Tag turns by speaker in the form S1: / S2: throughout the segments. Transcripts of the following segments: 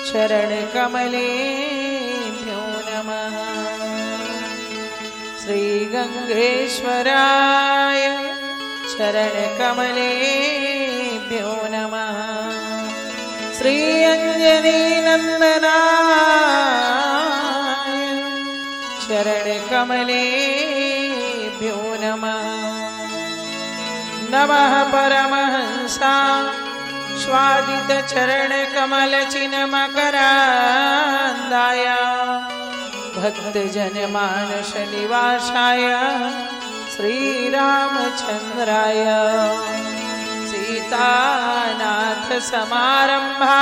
S1: चरणकमलेभ्यो नमः। श्रीगङ्गेश्वराय चरणकमलेभ्यो नमः। श्री अंजनीनन्दनाय चरणकमलेभ्यो नमः। नमः परमहंसा स्वादित चरणकमलचिन्मकरान्दाय भक्तजनमानस निवासाय श्रीरामचन्द्राय सीतानाथ समारंभा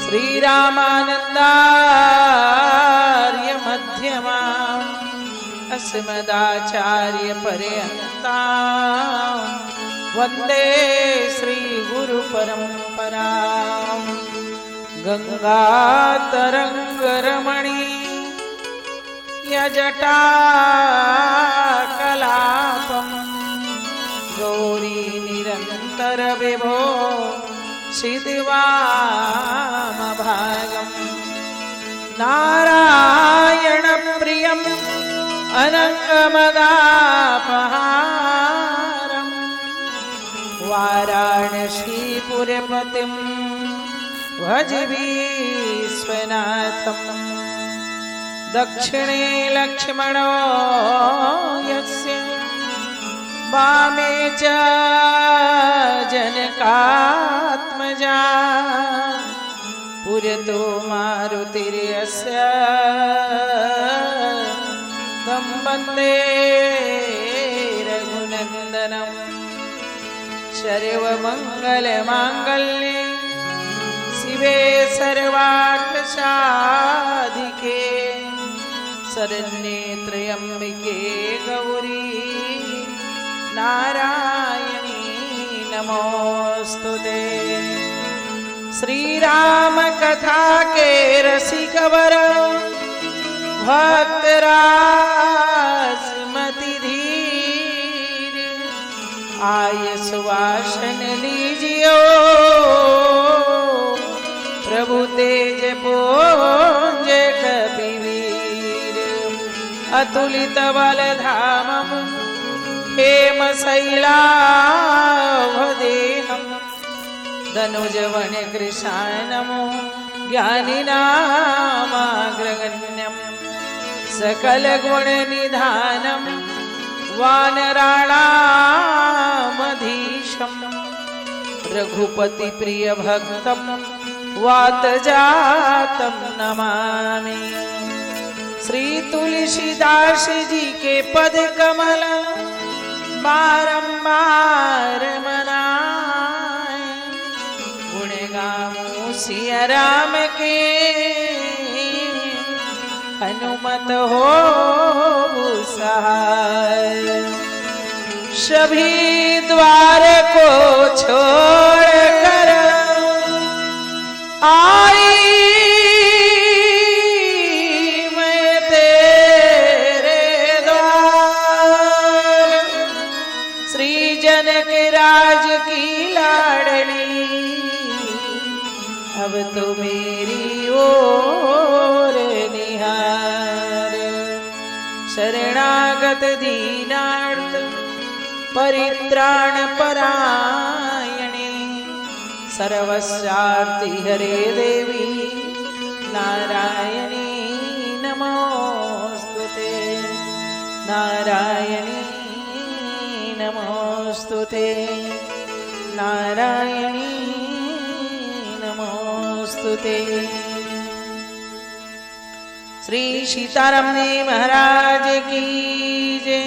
S1: श्रीरामानन्दार्य मध्यमा अस्मदाचार्य पर्यन्ता वन्दे श्री गुरु परंपरा। गंगातरंगरमणी यजटा कलापम गौरी निरंतर विभो सिद्धिवाम भागम। नारायण प्रियम अनंगमदापहारम वाराणसीपुरपतिं भज विश्वनाथं। दक्षिणे लक्ष्मणो यस्य वामे च जनकात्मजा पुरतो मारुतिर्यस्य तं वन्दे रघुनन्दनम्। सर्वमङ्गलमाङ्गल्ये शिवे सर्वार्थसाधिके शरण्ये त्र्यम्बके गौरी नारायणी नमोस्तुते। श्रीराम कथा के रसिकवर भक्तराजमति धीर आय सुवासन लीजियो प्रभु तेज पुंज कपिवीर। अतुलित बल धामम हेम शैलावदेहम धनुजवन कृशानमो ज्ञानिनामाग्रगण्यम। सकल गुण निधानम वानराणामधीशम रघुपति प्रिय भक्तम वातजातम नमामि। श्री तुलसीदास जी के पद कमल बारंबार मनाए गुण गाऊं सिया राम के हनुमत हो सहाय। सभी द्वार को छोड़ कर आई मैं तेरे द्वार। श्री जनक राज की लाडली अब तो मेरी ओर निहार। शरणागत दीनार्थ परित्राण परायणे सर्वस्यार्ति हरे देवी नारायणी नमोस्तुते। नारायणी नमोस्तुते। नारायणी नमोस्तुते। श्री सीताराम जी महाराज की जय।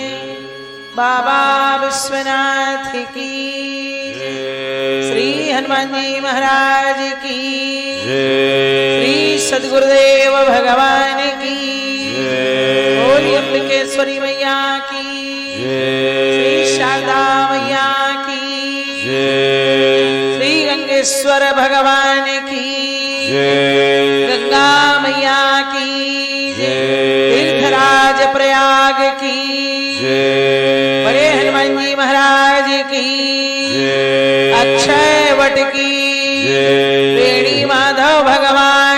S1: बाबा विश्वनाथ की जय। श्री हनुमान जी महाराज की जय। श्री सद्गुरुदेव भगवान की जय। बोली अम्बिकेश्वरी मैया की जय। श्री शारदा मैया की जय। श्री गंगेश्वर भगवान की जय। गंगा मैया की जय। तीर्थराज प्रयाग की जय। बड़े हनुमान जी महाराज की जय। अक्षय वट की जय। वेणी माधव भगवान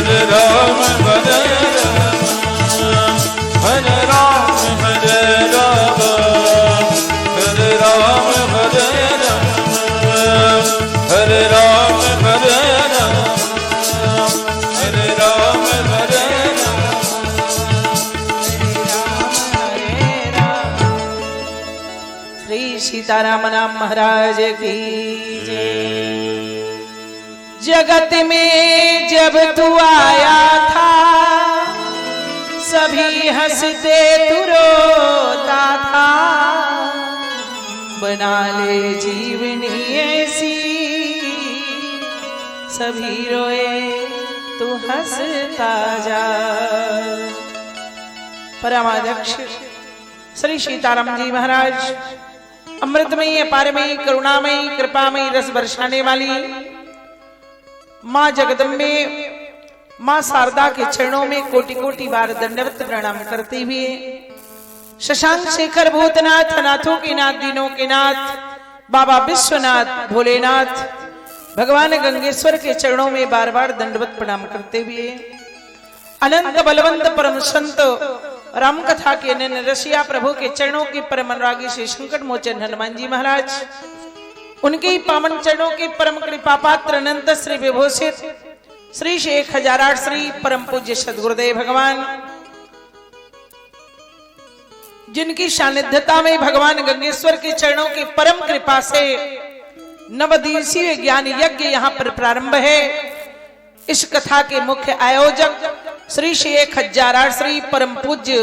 S2: Hare Ram, Hare Ram, Hare Ram, Hare Ram, Hare Ram, Hare Ram, Hare Ram, Hare Ram, Hare Ram, Hare
S1: Shri Sitaram नाम महाराज की जगत में जब तू आया था सभी हंसते तू रोता था बना ले जीवनी ऐसी सभी रोए तू हंसता जा। परमाध्यक्ष श्री सीताराम जी महाराज अमृतमयी अपारमयी करुणामयी कृपामयी रस बरसाने वाली माँ जगदम्बे माँ शारदा के चरणों में कोटि कोटि बार दंडवत प्रणाम करते हुए शशांक शेखर भूतनाथ नाथों के नाथ दीनों के नाथ बाबा विश्वनाथ भोलेनाथ भगवान गंगेश्वर के चरणों में बार बार दंडवत प्रणाम करते हुए अनंत बलवंत परम संत राम कथा के नन रसिया प्रभु के चरणों के परम अनुरागी श्री संकट मोचन हनुमान जी महाराज उनके ही पावन चरणों के परम कृपा पात्र अनंत श्री विभूषित श्री 1008 श्री परम पूज्य सद्गुरुदेव भगवान जिनकी सानिध्यता में भगवान गंगेश्वर के चरणों की परम कृपा से नवदिवसीय ज्ञान यज्ञ यहाँ पर प्रारंभ है। इस कथा के मुख्य आयोजक श्री 1008 श्री परम पूज्य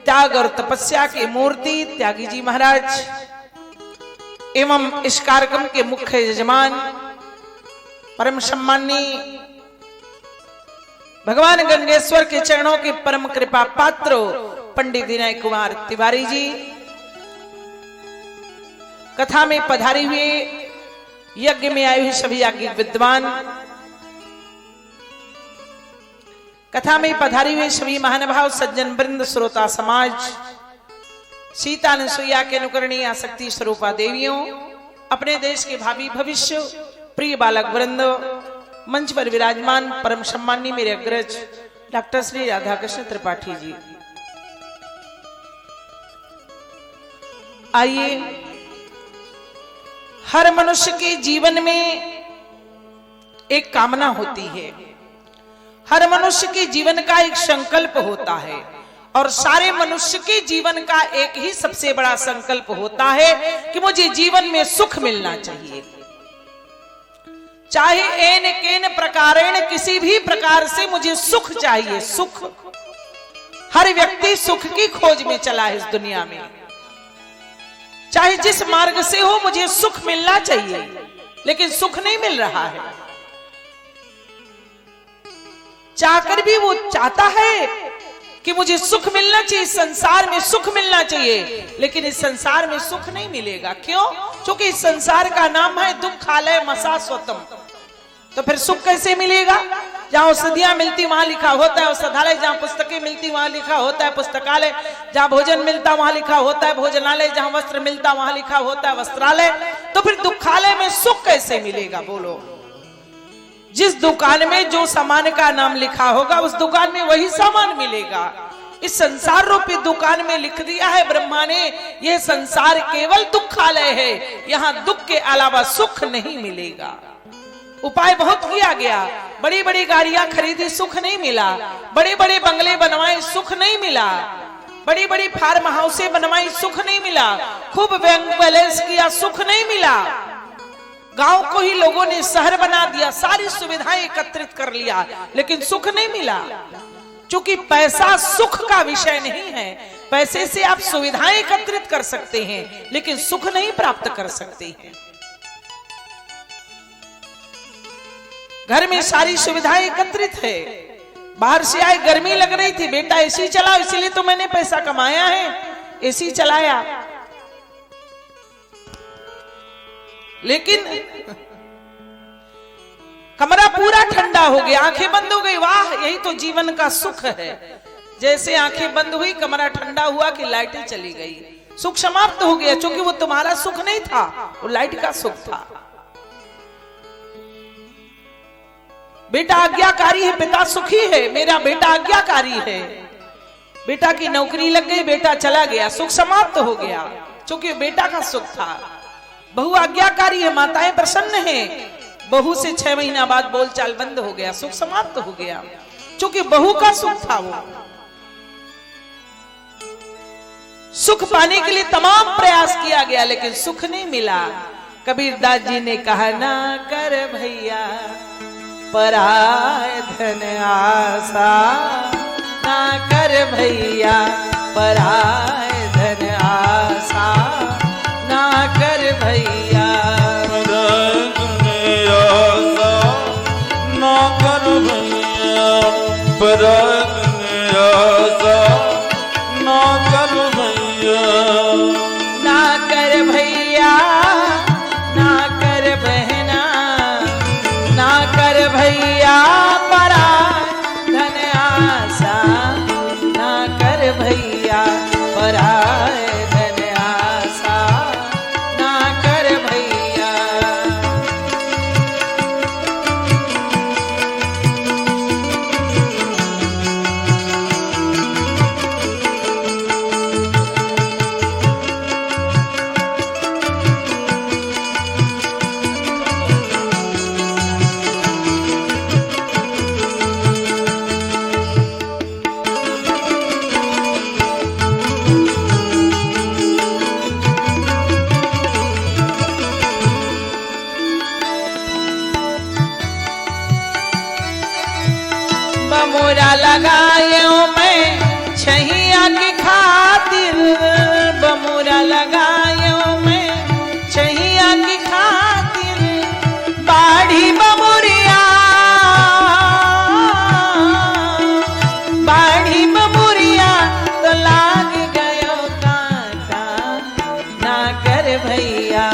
S1: त्याग और तपस्या की मूर्ति त्यागी जी महाराज एवं इस कार्यक्रम के मुख्य यजमान परम सम्माननीय भगवान गंगेश्वर के चरणों के परम कृपा पात्र पंडित विनय कुमार तिवारी जी कथा में पधारे हुए यज्ञ में आए हुए सभी याज्ञिक विद्वान कथा में पधारी हुए सभी महानुभाव सज्जन वृंद श्रोता समाज सीता अनुसुईया के अनुकरणीय आसक्ति स्वरूपा देवियों अपने देश के भावी भविष्य प्रिय बालक वृंद मंच पर विराजमान परम सम्माननीय मेरे अग्रज डॉक्टर श्री राधाकृष्ण त्रिपाठी जी आइए हर मनुष्य के जीवन में एक कामना होती है हर मनुष्य के जीवन का एक संकल्प होता है और सारे मनुष्य के जीवन का एक ही सबसे बड़ा संकल्प होता है कि मुझे जीवन में सुख मिलना चाहिए चाहे एन केन प्रकारेण किसी भी प्रकार से मुझे सुख चाहिए सुख हर व्यक्ति सुख की खोज में चला है इस दुनिया में चाहे जिस मार्ग से हो मुझे सुख मिलना चाहिए लेकिन सुख नहीं मिल रहा है चाहकर भी वो चाहता है कि मुझे सुख मिलना चाहिए संसार में सुख मिलना चाहिए लेकिन इस संसार में सुख नहीं मिलेगा क्यों क्योंकि इस संसार का नाम है दुखालय मशाश्वतम तो फिर सुख कैसे मिलेगा जहां औषधियां मिलती वहां लिखा होता है औषधालय जहां पुस्तकें मिलती वहां लिखा होता है पुस्तकालय जहां भोजन मिलता वहां लिखा होता है भोजनालय जहां वस्त्र मिलता वहां लिखा होता है वस्त्रालय तो फिर दुखालय में सुख कैसे मिलेगा बोलो जिस दुकान में जो सामान का नाम लिखा होगा उस दुकान में वही सामान मिलेगा इस संसार रूपी दुकान में लिख दिया है ब्रह्मा ने यह संसार केवल दुखालय है यहाँ दुख के अलावा सुख नहीं मिलेगा उपाय बहुत किया गया बड़ी बड़ी गाड़ियां खरीदी सुख नहीं मिला बड़े बड़े बंगले बनवाए सुख नहीं मिला बड़ी बड़ी फार्म हाउसे बनवाई सुख नहीं मिला खूब बैंक बैलेंस किया सुख नहीं मिला गांव को ही लोगों ने शहर बना दिया सारी सुविधाएं एकत्रित कर लिया लेकिन सुख नहीं मिला क्योंकि पैसा सुख का विषय नहीं है पैसे से आप सुविधाएं एकत्रित कर सकते हैं लेकिन सुख नहीं प्राप्त कर सकते हैं घर में सारी सुविधाएं एकत्रित है बाहर से आए गर्मी लग रही थी बेटा एसी चलाओ इसीलिए तो मैंने पैसा कमाया है एसी चलाया लेकिन कमरा पूरा ठंडा हो गया आंखें बंद हो गई वाह यही तो जीवन का सुख है जैसे आंखें बंद हुई कमरा ठंडा हुआ कि लाइटें चली गई सुख समाप्त हो गया क्योंकि वो तुम्हारा सुख नहीं था वो लाइट का सुख था बेटा आज्ञाकारी है, पिता सुखी है, मेरा बेटा आज्ञाकारी है। बेटा की नौकरी लग गई, बेटा चला गया, सुख समाप्त हो गया, क्योंकि बेटा का सुख था। बहू आज्ञाकारी है, माताएं प्रसन्न है, बहू से 6 महीना बाद बोलचाल बंद हो गया, सुख समाप्त हो गया, क्योंकि बहू का सुख था। वो सुख पाने के लिए तमाम प्रयास किया गया, लेकिन सुख नहीं मिला। कबीरदास जी ने कहा, ना कर भैया पराय धन आशा, ना कर भैया पराय धन आशा, ना कर भैया
S2: पराय धन आशा, ना कर भैया पराय धन आशा, ना कर भैया,
S1: ना कर भैया, ना कर बहना, ना कर भैया पराय धन आशा, ना कर भैया पराय धन आशा, ना कर भैया। बमोरा लगायो मैं छैया की खातिर, बमोरा लगायो मैं छैया की खातिर, बाढ़ी बमुरिया, बाढ़ी बमुरिया तो लाग गयो कांटा, ना कर भैया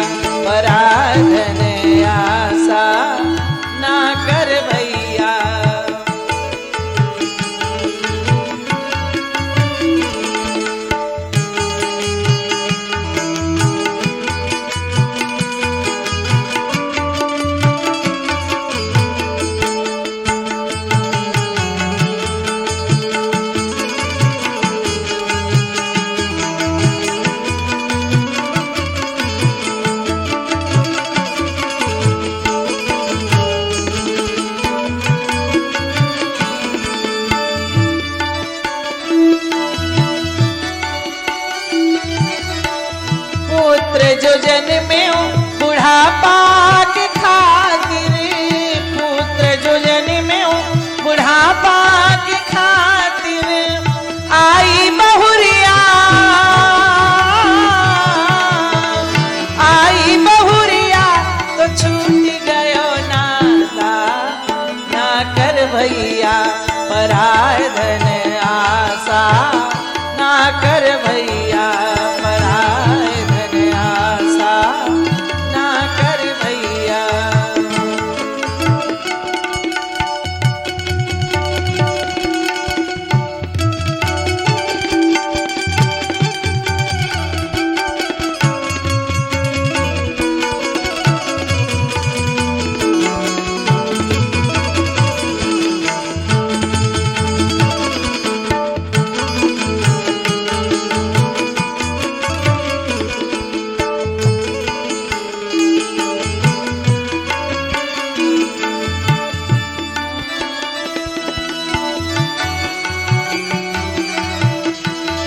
S1: पराय धन आशा, ना कर भैया। जो जन्मे बुढ़ापा के खातिर, पुत्र जो जन्मे बुढ़ापा के खातिर, आई बहुरिया, आई बहुरिया तो छूट गयो नाता, ना कर भैया पराय धन आशा, ना कर भैया पराय धन आशा, ना कर भैया।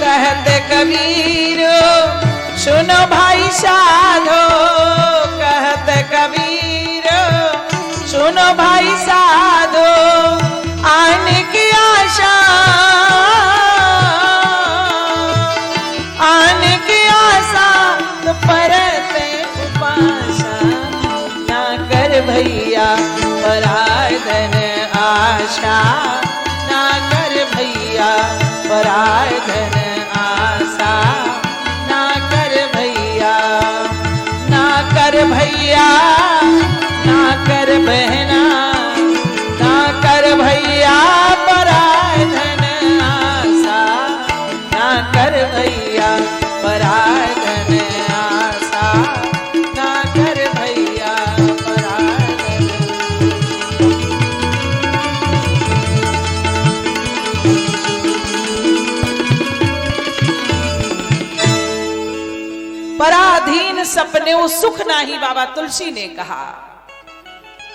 S1: कहते कबीर सुनो भाई साधो, कहते कबीर सुनो भाई साधो, आने की आशा, आने की आशा तो परते उपासा, ना कर भैया पराय धन आशा, ना कर भैया पराय धन आशा, ना कर भैया, ना कर भैया, ना कर बहना, ना कर भैया पराय धन आशा, ना कर भैया पराय धन आशा, ना कर भैया पराय धन। सपने वो सुख नाही, बाबा तुलसी ने कहा।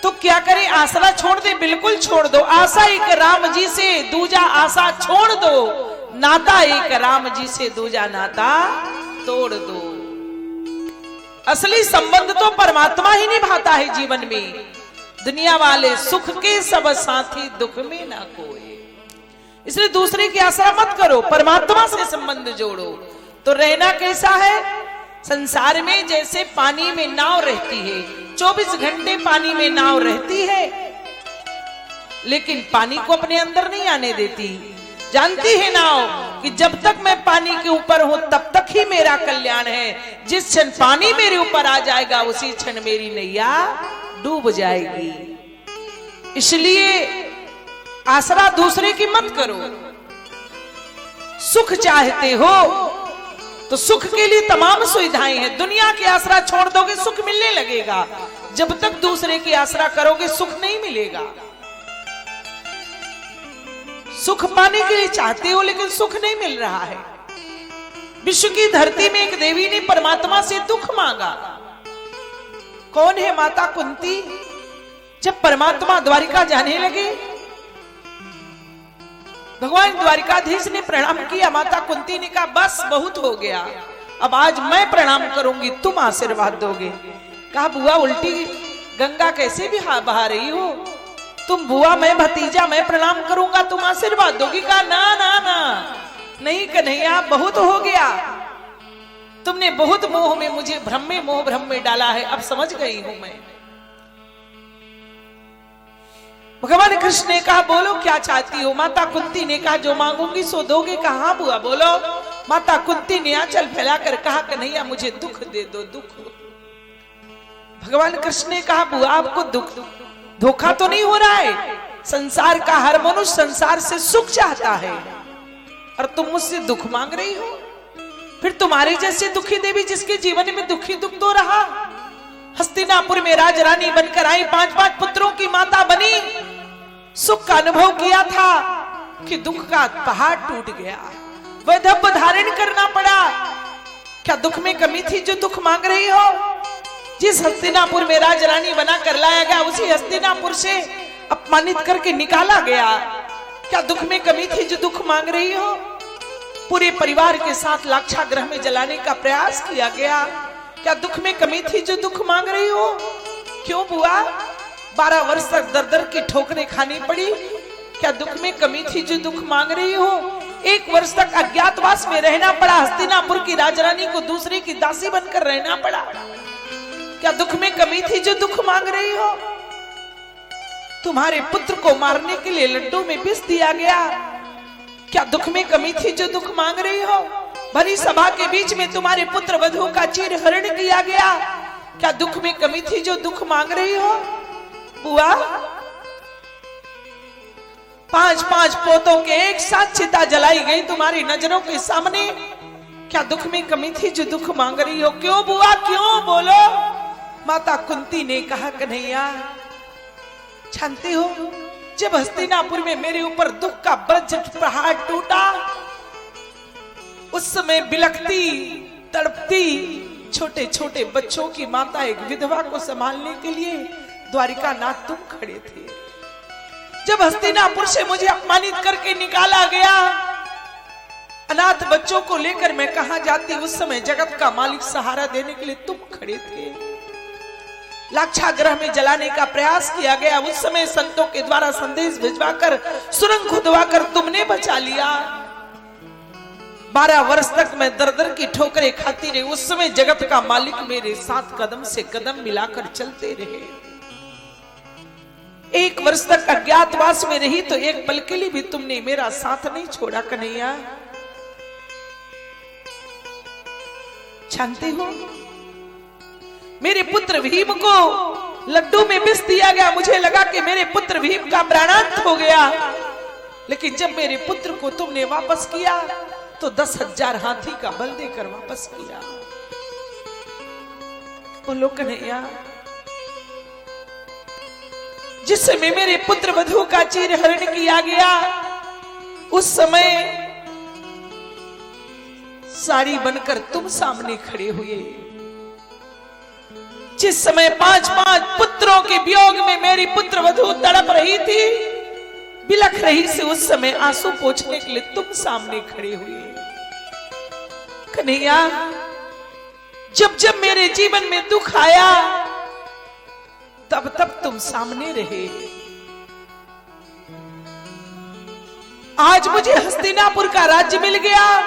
S1: तो क्या करे, आसरा छोड़ दे, बिल्कुल छोड़ दो। आशा एक राम जी से, दूजा आशा छोड़ दो। नाता एक राम जी से, दूजा नाता तोड़ दो। असली संबंध तो परमात्मा ही निभाता है जीवन में। दुनिया वाले सुख के सब साथी, दुख में ना कोई। इसलिए दूसरे की आशा मत करो, परमात्मा से संबंध जोड़ो। तो रहना कैसा है संसार में? जैसे पानी में नाव रहती है, 24 घंटे पानी में नाव रहती है, लेकिन पानी को अपने अंदर नहीं आने देती। जानती है नाव कि जब तक मैं पानी के ऊपर हूं तब तक ही मेरा कल्याण है। जिस क्षण पानी मेरे ऊपर आ जाएगा उसी क्षण मेरी नैया डूब जाएगी। इसलिए आसरा दूसरे की मत करो। सुख चाहते हो तो सुख के लिए तमाम सुविधाएं हैं। दुनिया की आसरा छोड़ दोगे सुख मिलने लगेगा, जब तक दूसरे की आसरा करोगे सुख नहीं मिलेगा। सुख पाने के लिए चाहते हो लेकिन सुख नहीं मिल रहा है। विश्व की धरती में एक देवी ने परमात्मा से दुख मांगा। कौन है? माता कुंती। जब परमात्मा द्वारिका जाने लगे, भगवान द्वारिकाधीश ने प्रणाम किया। माता कुंती ने कहा बस बहुत हो गया, अब आज मैं प्रणाम करूंगी, तुम आशीर्वाद दोगे। कहा बुआ उल्टी गंगा कैसे भी बहा रही हो? तुम बुआ, मैं भतीजा, मैं प्रणाम करूंगा, तुम आशीर्वाद दोगी? कहा ना ना ना, नहीं कन्हैया बहुत हो गया, तुमने बहुत मोह में मुझे मोह भ्रम में डाला है, अब समझ गई हूं मैं। भगवान कृष्ण ने कहा बोलो क्या चाहती हो? माता कुंती ने कहा जो मांगूंगी सो दोगे। कहा हाँ बुआ बोलो। माता कुंती ने आंचल फैलाकर कहा कन्हैया मुझे दुख दे दो, दुख। भगवान कृष्ण ने कहा बुआ आपको दुख धोखा तो नहीं हो रहा है? संसार का हर मनुष्य संसार से सुख चाहता है और तुम मुझसे दुख मांग रही हो। फिर तुम्हारे जैसे दुखी देवी जिसके जीवन में दुखी दुख तो रहा। हस्तिनापुर में राजरानी बनकर आई, 5 पुत्रों की माता बनी, सुख का अनुभव किया था कि दुख का पहाड़ टूट गया, वैधव्य धारण करना पड़ा। क्या दुख में कमी थी जो दुख मांग रही हो? जिस हस्तिनापुर में राजरानी बनाकर लाया गया उसी हस्तिनापुर से अपमानित करके निकाला गया। क्या दुख में कमी थी जो दुख मांग रही हो? पूरे परिवार के साथ लाक्षागृह में जलाने का प्रयास किया गया। क्या दुख में कमी थी जो दुख मांग रही हो? क्यों बुआ 12 वर्ष तक दर दर की ठोकरें खानी पड़ी? क्या दुख में कमी थी जो दुख मांग रही हो? 1 वर्ष तक अज्ञातवास में रहना पड़ा, हस्तिनापुर की राजरानी को दूसरे की दासी बनकर रहना पड़ा। क्या दुख में कमी थी जो दुख मांग रही हो? तुम्हारे पुत्र को मारने के लिए लड्डू में विष दिया गया। क्या दुख में कमी थी जो दुख मांग रही हो? भरी सभा के बीच में तुम्हारे पुत्र वधू का चीरहरण किया गया। क्या दुख में कमी थी जो दुख मांग रही हो? बुआ 5 पोतों के एक साथ चिता जलाई गई तुम्हारी नजरों के सामने। क्या दुख में कमी थी जो दुख मांग रही हो? क्यों बुआ क्यों? बोलो। माता कुंती ने कहा कन्हैया जानते हो जब हस्तिनापुर में मेरे ऊपर दुख का वज्र प्रहार टूटा, उस समय बिलखती तड़पती छोटे छोटे बच्चों की माता एक विधवा को संभालने के लिए द्वारिका नाथ तुम खड़े थे। जब हस्तिनापुर से मुझे अपमानित करके निकाला गया, अनाथ बच्चों को लेकर मैं कहां जाती, उस समय जगत का मालिक सहारा देने के लिए तुम खड़े थे। लाक्षागृह में जलाने का प्रयास किया गया, उस समय संतों के द्वारा संदेश भिजवाकर सुरंग खुदवाकर तुमने बचा लिया। 12 वर्ष तक मैं दर दर की ठोकरें खाती रही, उस समय जगत का मालिक मेरे साथ कदम से कदम मिलाकर चलते रहे। 1 वर्ष तक अज्ञातवास में रही तो एक पल के लिए भी तुमने मेरा साथ नहीं छोड़ा कन्हैया। जानते हो मेरे पुत्र भीम को लड्डू में विष दिया गया, मुझे लगा कि मेरे पुत्र भीम का प्राणांत हो गया, लेकिन जब मेरे पुत्र को तुमने वापस किया तो 10,000 हाथी का बल देकर वापस किया। बोलो कन्हैया जिस समय मेरे पुत्र वधू का चीरहरण किया गया, उस समय साड़ी बनकर तुम सामने खड़े हुए। जिस समय 5-5 पुत्रों के वियोग में मेरी पुत्र वधू तड़प रही थी, बिलख रही से, उस समय आंसू पोंछने के लिए तुम सामने खड़े हुए। कन्हैया, जब जब मेरे जीवन में दुख आया तब तब तुम सामने रहे। आज मुझे हस्तिनापुर का राज्य मिल गया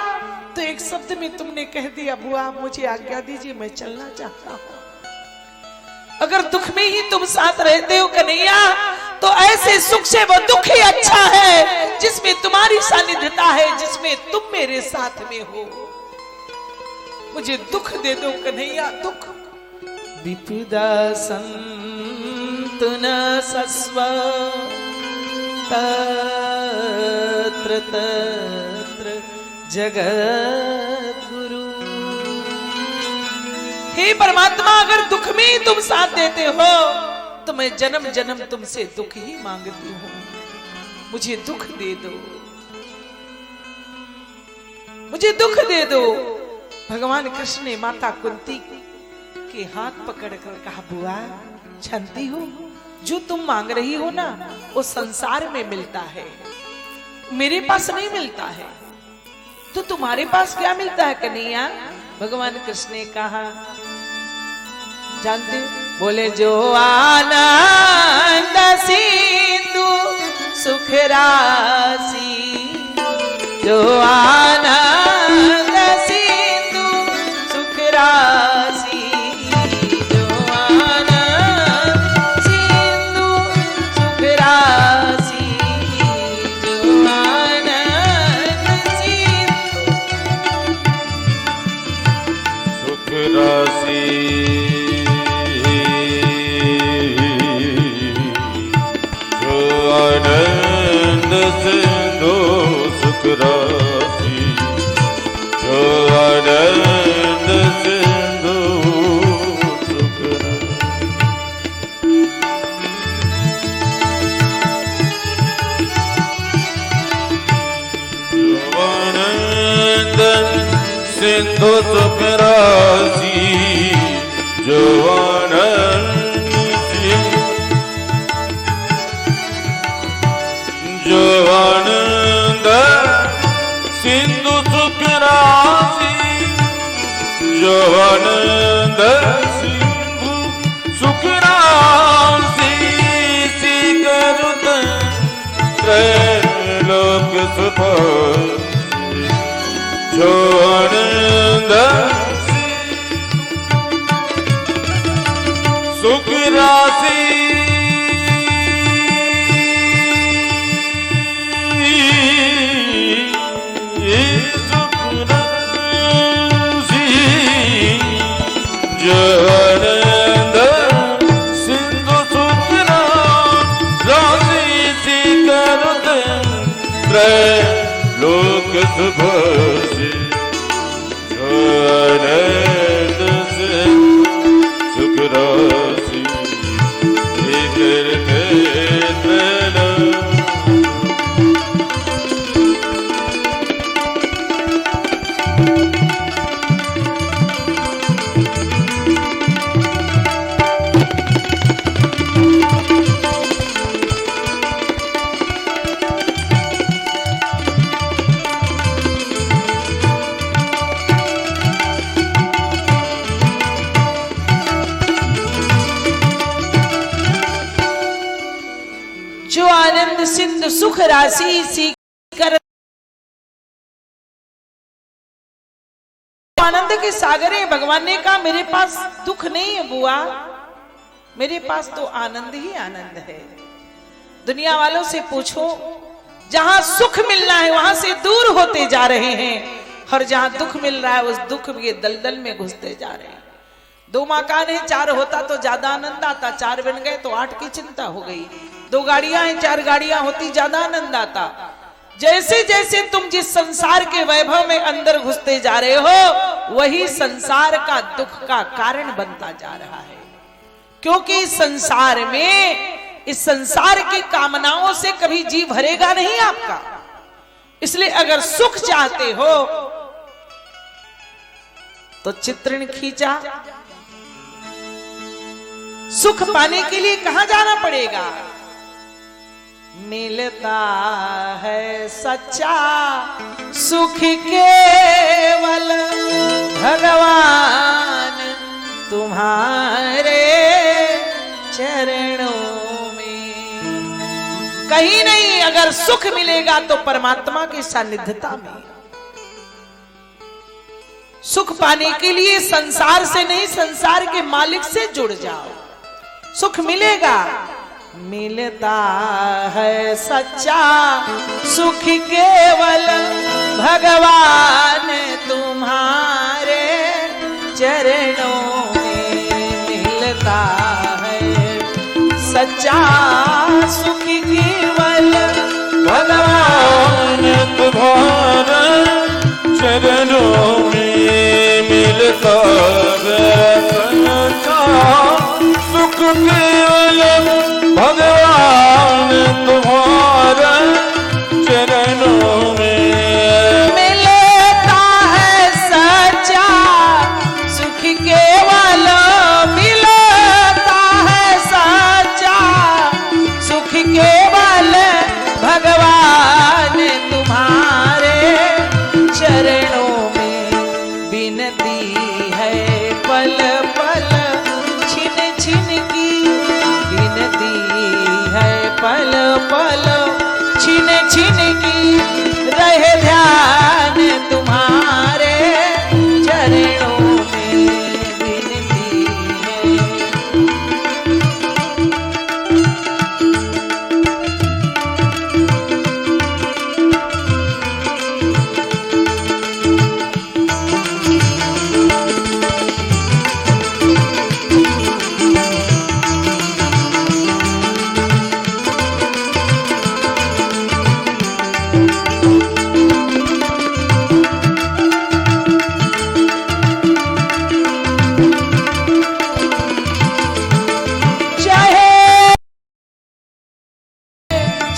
S1: तो एक शब्द में तुमने कह दिया, बुआ मुझे आज्ञा दीजिए, मैं चलना चाहता हूं। अगर दुख में ही तुम साथ रहते हो कन्हैया, तो ऐसे सुख से वो दुख ही अच्छा है जिसमें तुम्हारी सानिध्यता है, जिसमें तुम मेरे साथ में हो। मुझे दुख दे दो कन्हैया, दुख। विपदा संतु न सस्व तत्र तत्र जगत गुरु। हे परमात्मा, अगर दुख में ही तुम साथ देते हो तो मैं जन्म जन्म तुमसे दुख ही मांगती हूं। मुझे दुख दे दो, मुझे दुख दे दो। भगवान कृष्ण ने माता कुंती के हाथ पकड़कर कहा, बुआ जानती हो, जो तुम मांग रही हो ना, वो संसार में मिलता है, मेरे पास नहीं मिलता है। तो तुम्हारे पास क्या मिलता है कन्हैया? भगवान कृष्ण ने कहा, जानते बोले, जो आनंद सिंधु सुख राशि, जो आनंद सिंधु सुख राशि, जो आनंद सिंधु सुख राशि, जो आनंद सिंधु
S2: सुख राशि, आनंद सिंधु सुख राशि, जो आनंद सिंधु सुख राशि, जो आनंद सिंधु सुख राशि, जो आनंद जो आनंद सिंधु सुख राशि, जो आनंद सिंधु सुख राशि, सिकरुत त्रैलोक सुभाषि, जो आनंद सुख राशि, लोक सुभाषि, जो आनंद सुख राशि,
S1: सिंधु सुख राशि सीकर आनंद के सागर है। भगवान ने कहा, मेरे पास दुख नहीं है बुआ, मेरे पास तो आनंद ही आनंद है। दुनिया वालों से पूछो, जहां सुख मिलना है वहां से दूर होते जा रहे हैं, और जहां दुख मिल रहा है उस दुख के दलदल में घुसते जा रहे हैं। 2 मकान है, 4 होता तो ज्यादा आनंद आता, 4 बन गए तो 8 की चिंता हो गई। 2 गाड़ियां हैं, 4 गाड़ियां होती ज्यादा आनंद आता। जैसे जैसे तुम जिस संसार के वैभव में अंदर घुसते जा रहे हो, वही संसार का दुख का कारण बनता जा रहा है। क्योंकि इस संसार में, इस संसार की कामनाओं से कभी जी भरेगा नहीं आपका। इसलिए अगर सुख चाहते हो तो चित्रण खींचा, सुख पाने के लिए कहां जाना पड़ेगा? मिलता है सच्चा सुख केवल भगवान तुम्हारे चरणों में। कहीं नहीं, अगर सुख मिलेगा तो परमात्मा की सानिध्यता में। सुख पाने के लिए संसार से नहीं, संसार के मालिक से जुड़ जाओ, सुख मिलेगा। मिलता है सच्चा सुख केवल भगवान तुम्हारे चरणों में। मिलता है सच्चा सुख केवल
S2: भगवान तुम्हारे चरणों में। मिलता है सच्चा सुख केवल भगवान तुम्हारे चरणों में।
S1: मिलता है सच्चा सुख केवल, मिलता है सच्चा सुख केवल भगवान तुम्हारे चरणों में। बिनती है पल पल छिन छिन की, बिनती है पल पल छिन छिन की, रहे ध्यान तुम्हारे चरणों में। बिनती है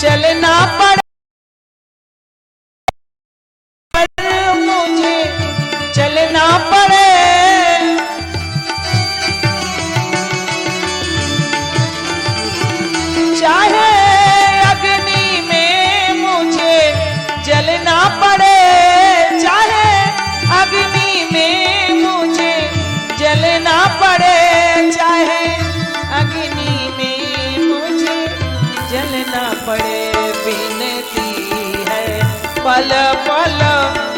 S1: चलना पड़े मुझे, चलना पड़े चाहे अग्नि में मुझे जलना पड़े, चाहे अग्नि में मुझे जलना पड़े, चाहे अग्नि में मुझे जलना पड़े। बिनती है पल पल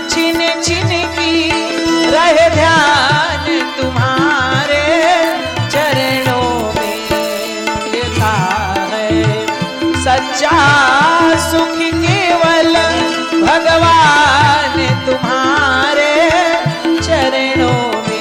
S1: छिन छिन की, रहे ध्यान तुम्हारे चरणों में। मिलता है सच्चा सुख केवल भगवान तुम्हारे चरणों में।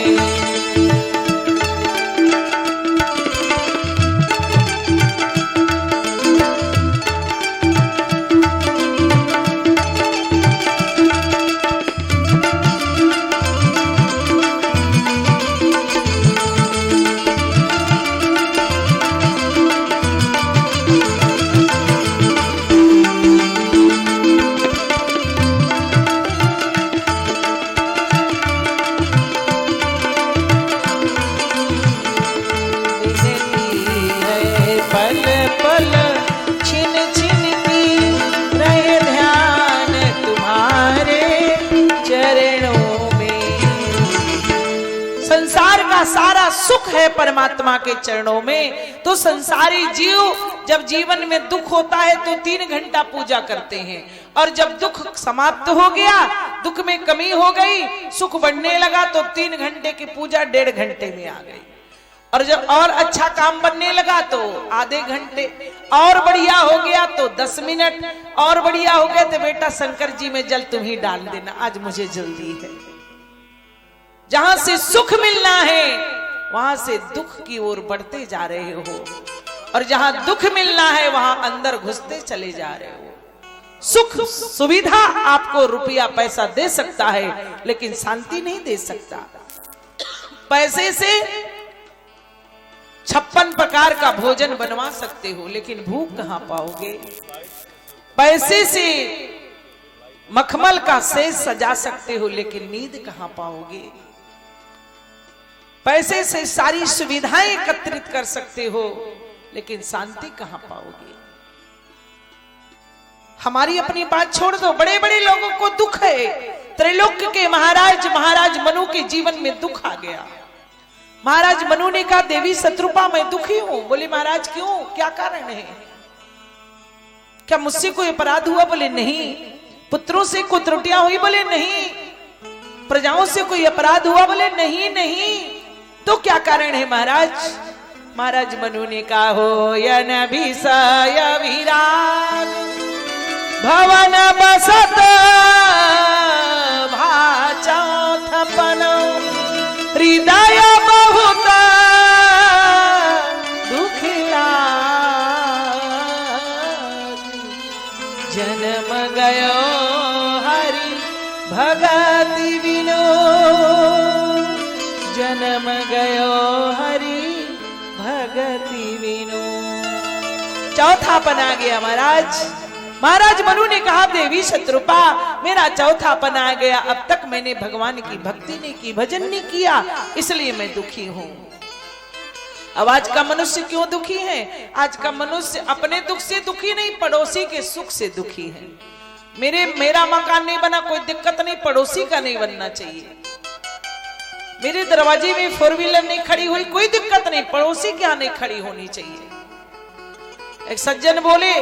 S1: सारा सुख है परमात्मा के चरणों में। तो संसारी जीव जब जीवन में दुख होता है तो 3 घंटा पूजा करते हैं, और जब दुख समाप्त हो गया, दुख में कमी हो गई, सुख बढ़ने लगा तो 3 घंटे की पूजा 1.5 घंटे में आ गई। और जब और अच्छा काम बनने लगा तो आधे घंटे, और बढ़िया हो गया तो 10 मिनट, और बढ़िया हो गया तो बेटा शंकर जी में जल तुम ही डाल देना, आज मुझे जल्दी है। जहां से सुख मिलना है वहां से दुख की ओर बढ़ते जा रहे हो, और जहां दुख मिलना है वहां अंदर घुसते चले जा रहे हो। सुख सुविधा आपको रुपया पैसा दे सकता है, लेकिन शांति नहीं दे सकता। पैसे से 56 प्रकार का भोजन बनवा सकते हो, लेकिन भूख कहां पाओगे। पैसे से मखमल का सेज सजा सकते हो, लेकिन नींद कहां पाओगे। पैसे से सारी सुविधाएं एकत्रित कर सकते हो, लेकिन शांति कहां पाओगे? हमारी अपनी बात छोड़ दो, बड़े बड़े लोगों को दुख है। त्रैलोक्य के महाराज मनु के जीवन में दुख आ गया। महाराज मनु ने कहा, देवी शत्रुपा मैं दुखी हूं। बोले महाराज क्यों, क्या कारण है? क्या मुझसे कोई अपराध हुआ? बोले नहीं। पुत्रों से कोई त्रुटियां हुई? बोले नहीं। प्रजाओं से कोई अपराध हुआ? बोले नहीं नहीं। तो क्या कारण है महाराज? महाराज मनु ने कहा, हो यन विषय विराग भवन बसत भाचौथपन हृदय बहुत दुखिला जन्म गयो हरि भगति बिनो जन्म गयो हरि भगति बिनो। चौथापन आ गया महाराज। महाराज मनु ने कहा, देवी शत्रुपा मेरा चौथापन आ गया। अब तक मैंने भगवान की भक्ति नहीं की, भजन नहीं किया, इसलिए मैं दुखी हूं। अब आज का मनुष्य क्यों दुखी है? आज का मनुष्य अपने दुख से दुखी नहीं, पड़ोसी के सुख से दुखी है। मेरा मकान नहीं बना, कोई दिक्कत नहीं, पड़ोसी का नहीं बनना चाहिए। मेरे दरवाजे में 4 व्हीलर नहीं खड़ी हुई, कोई दिक्कत नहीं, पड़ोसी क्या नहीं खड़ी होनी चाहिए। एक सज्जन बोले,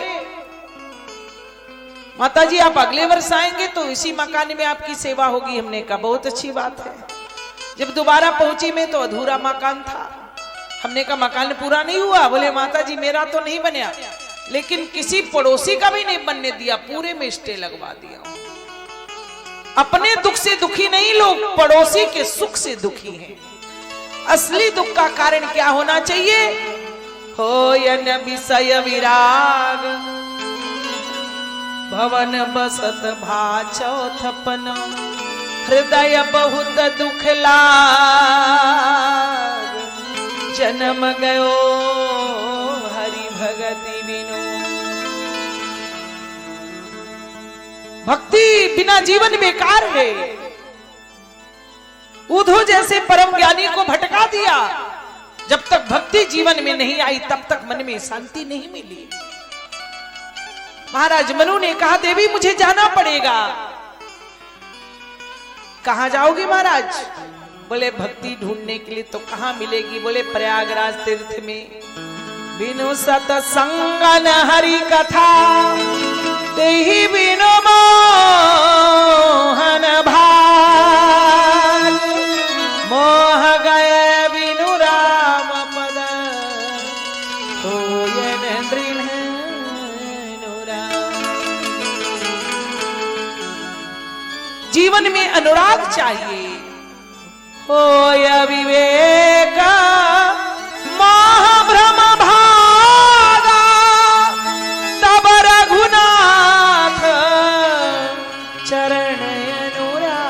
S1: माताजी आप अगले वर्ष आएंगे तो इसी मकान में आपकी सेवा होगी। हमने कहा बहुत अच्छी बात है। जब दोबारा पहुंची मैं तो अधूरा मकान था। हमने कहा मकान पूरा नहीं हुआ? बोले माताजी मेरा तो नहीं बना, लेकिन किसी पड़ोसी का भी नहीं बनने दिया, पूरे में स्टे लगवा दिया। अपने दुख से दुखी नहीं लोग, पड़ोसी के सुख से दुखी हैं। असली दुख का कारण क्या होना चाहिए? हो यन विषय विराग भवन बसत भाचौथपन हृदय बहुत दुख लाग जन्म गयो हरि भगति बिनु। भक्ति बिना जीवन बेकार है। उद्धव जैसे परम ज्ञानी को भटका दिया। जब तक भक्ति जीवन में नहीं आई तब तक मन में शांति नहीं मिली। महाराज मनु ने कहा, देवी मुझे जाना पड़ेगा। कहां जाओगे महाराज? बोले भक्ति ढूंढने के लिए। तो कहां मिलेगी? बोले प्रयागराज तीर्थ में। बिनु सतसंगन हरि कथा तेहि बिनु मोहन भाग मोह गए बिनु राम पद होयन दृढ़। जीवन में अनुराग चाहिए। होय विवेक मोह भ्रम भागा तब रघुनाथ चरण अनुरागा।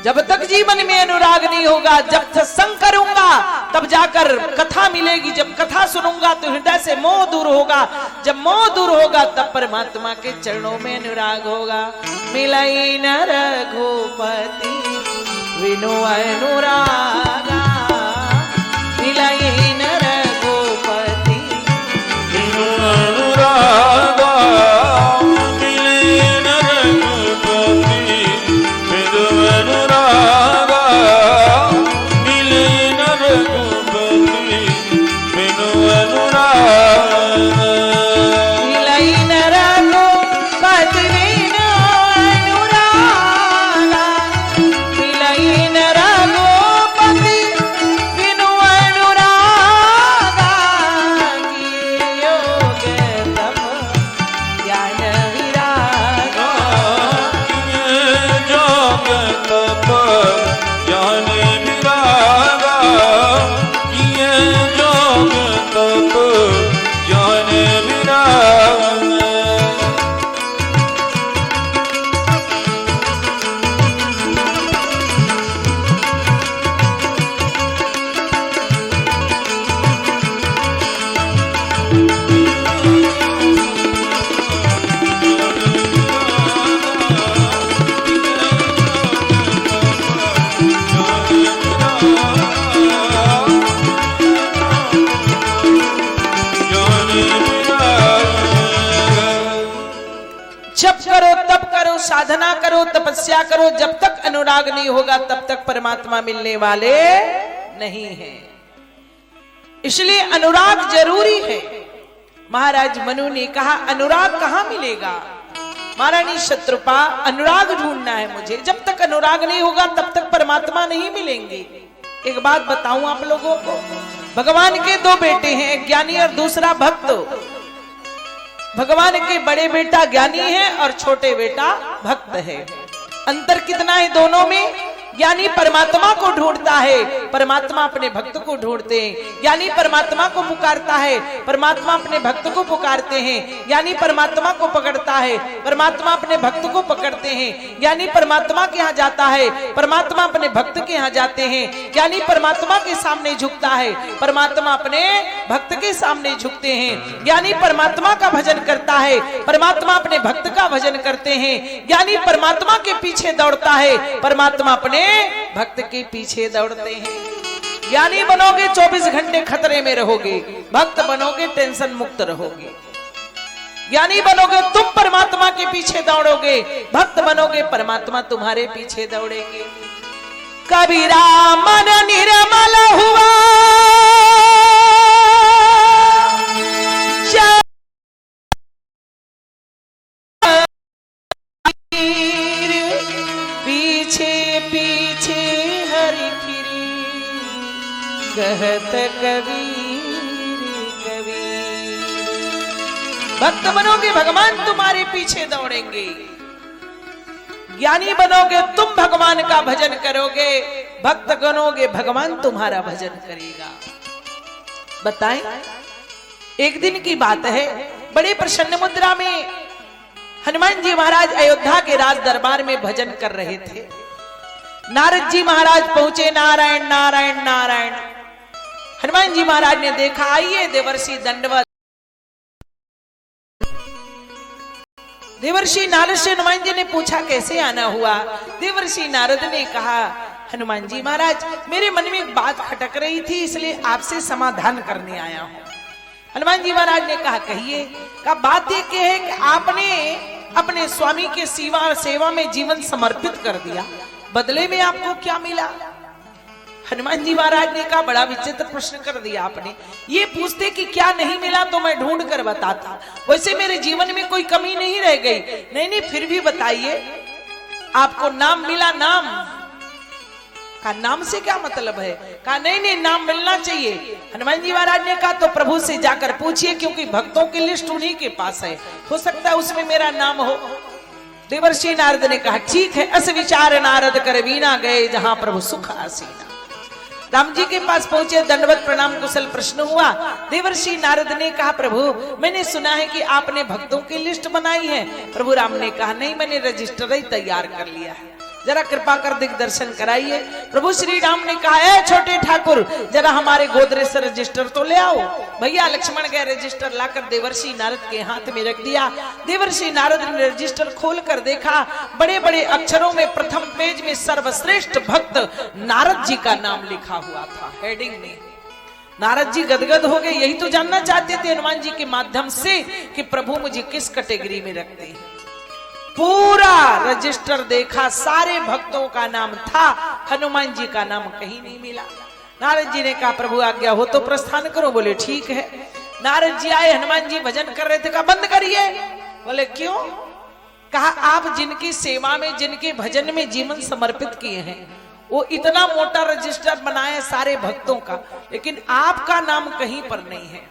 S1: जब तक जीवन में अनुराग नहीं होगा, जब सत्संग करूंगा तब जाकर कथा मिलेगी, जब कथा सुनूंगा तो हृदय से मोह दूर होगा, जब मोह दूर होगा तब परमात्मा के चरणों में अनुराग होगा। मिलई न रघुपति विनु अनुरागा मिलई न रघुपति
S2: विनु अनुरागा मिलई न रघुपति विनु अनुरागा मिलई न रघुपति विनु अनुरागा
S1: मिलई न रघुपति विनु अनुरागा मिलई न रघुपति विनु अनुरागा। साधना करो, तपस्या करो, जब तक अनुराग नहीं होगा तब तक परमात्मा मिलने वाले नहीं है। इसलिए अनुराग जरूरी है। महाराज मनु ने कहा अनुराग कहां मिलेगा? महारानी शत्रुपा, अनुराग ढूंढना है मुझे। जब तक अनुराग नहीं होगा तब तक परमात्मा नहीं मिलेंगे। एक बात बताऊं आप लोगों को, भगवान के दो बेटे हैं, एक ज्ञानी और दूसरा भक्त। भगवान के बड़े बेटा ज्ञानी है और छोटे बेटा भक्त है। अंतर कितना है दोनों में? ज्ञानी परमात्मा को ढूंढता है, परमात्मा अपने भक्त को ढूंढते हैं। ज्ञानी परमात्मा को पुकारता है, परमात्मा अपने भक्त को पुकारते हैं। ज्ञानी परमात्मा को पकड़ता है, परमात्मा अपने भक्त को पकड़ते हैं। ज्ञानी परमात्मा के यहाँ जाता है, परमात्मा अपने भक्त के यहाँ जाते हैं। ज्ञानी परमात्मा के सामने झुकता है, परमात्मा अपने भक्त के सामने झुकते हैं। ज्ञानी परमात्मा का भजन करता है, परमात्मा अपने भक्त का भजन करते हैं। ज्ञानी परमात्मा के पीछे दौड़ता है, परमात्मा अपने भक्त के पीछे दौड़ते हैं। ज्ञानी बनोगे 24 घंटे खतरे में रहोगे, भक्त बनोगे टेंशन मुक्त रहोगे। ज्ञानी बनोगे तुम परमात्मा के पीछे दौड़ोगे, भक्त बनोगे परमात्मा तुम्हारे पीछे दौड़ेंगे। कबीरा मन निर्मल हुआ, कहत कबीर कबीर। भक्त बनोगे भगवान तुम्हारे पीछे दौड़ेंगे। ज्ञानी बनोगे तुम भगवान का भजन करोगे, भक्त बनोगे भगवान तुम्हारा भजन करेगा। बताएं, एक दिन की बात है, बड़े प्रसन्न मुद्रा में हनुमान जी महाराज अयोध्या के राज दरबार में भजन कर रहे थे। नारद जी महाराज पहुंचे, नारायण नारायण नारायण। हनुमान जी महाराज ने देखा, आइए देवर्षि दंडवत। देवर्षि नारद से हनुमान जी ने पूछा कैसे आना हुआ? देवर्षि नारद ने कहा, हनुमान जी महाराज मेरे मन में एक बात खटक रही थी, इसलिए आपसे समाधान करने आया हूं। हनुमान जी महाराज ने कहा कहिए। का बात यह है कि आपने अपने स्वामी के सेवा में जीवन समर्पित कर दिया, बदले में आपको क्या मिला? हनुमान जी महाराज ने कहा बड़ा विचित्र प्रश्न कर दिया आपने। ये पूछते कि क्या नहीं मिला तो मैं ढूंढ कर बताता, वैसे मेरे जीवन में कोई कमी नहीं रह गई। नहीं नहीं फिर भी बताइए, आपको नाम मिला? नाम का नाम से क्या मतलब है? कहा नहीं नहीं नाम मिलना चाहिए। हनुमान जी महाराज ने कहा तो प्रभु से जाकर पूछिए, क्योंकि भक्तों की लिस्ट उन्हीं के पास है, हो सकता है उसमें मेरा नाम हो। देवर्षि नारद ने कहा ठीक है। अस विचार नारद कर वीना गए, जहां प्रभु सुख आसीना। राम जी के पास पहुंचे, दंडवत प्रणाम कुशल प्रश्न हुआ। देवर्षि नारद ने कहा प्रभु मैंने सुना है कि आपने भक्तों की लिस्ट बनाई है। प्रभु राम ने कहा नहीं, मैंने रजिस्टर ही तैयार कर लिया है, जरा कृपा कर दिग्दर्शन कराइए। प्रभु श्री राम ने कहा ए छोटे ठाकुर, जरा हमारे गोदरेज से रजिस्टर तो ले आओ। भैया लक्ष्मण गए रजिस्टर लाकर देवर्षि नारद के हाथ में रख दिया। देवर्षि नारद ने रजिस्टर खोल कर देखा, बड़े बड़े अक्षरों में प्रथम पेज में सर्वश्रेष्ठ भक्त नारद जी का नाम लिखा हुआ था, हेडिंग में। नारद जी गदगद हो गए, यही तो जानना चाहते थे हनुमान जी के माध्यम से कि प्रभु मुझे किस कैटेगरी में रखते हैं। पूरा रजिस्टर देखा, सारे भक्तों का नाम था, हनुमान जी का नाम कहीं नहीं मिला। नारद जी ने कहा प्रभु आज्ञा हो तो प्रस्थान करो। बोले ठीक है। नारद जी आए, हनुमान जी भजन कर रहे थे, कहा बंद करिए। बोले क्यों? कहा आप जिनकी सेवा में, जिनके भजन में जीवन समर्पित किए हैं, वो इतना मोटा रजिस्टर बनाए सारे भक्तों का, लेकिन आपका नाम कहीं पर नहीं है।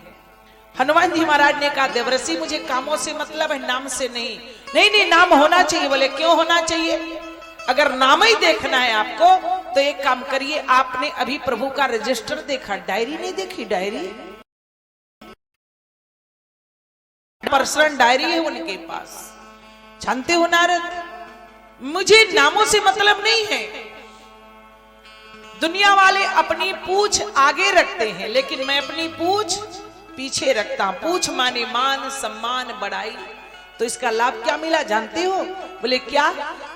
S1: हनुमान जी महाराज ने कहा देवर्षि मुझे कामों से मतलब है, नाम से नहीं। नहीं नहीं नाम होना चाहिए। बोले क्यों होना चाहिए? अगर नाम ही देखना है आपको तो एक काम करिए, आपने अभी प्रभु का रजिस्टर देखा, डायरी नहीं देखी? डायरी, पर्सनल डायरी है उनके पास। जानते हो नारद, मुझे नामों से मतलब नहीं है। दुनिया वाले अपनी पूछ आगे रखते हैं, लेकिन मैं अपनी पूछ पीछे रखता हूं। पूछ माने मान, सम्मान, बड़ाई। तो इसका लाभ क्या मिला जानते हो? बोले क्या?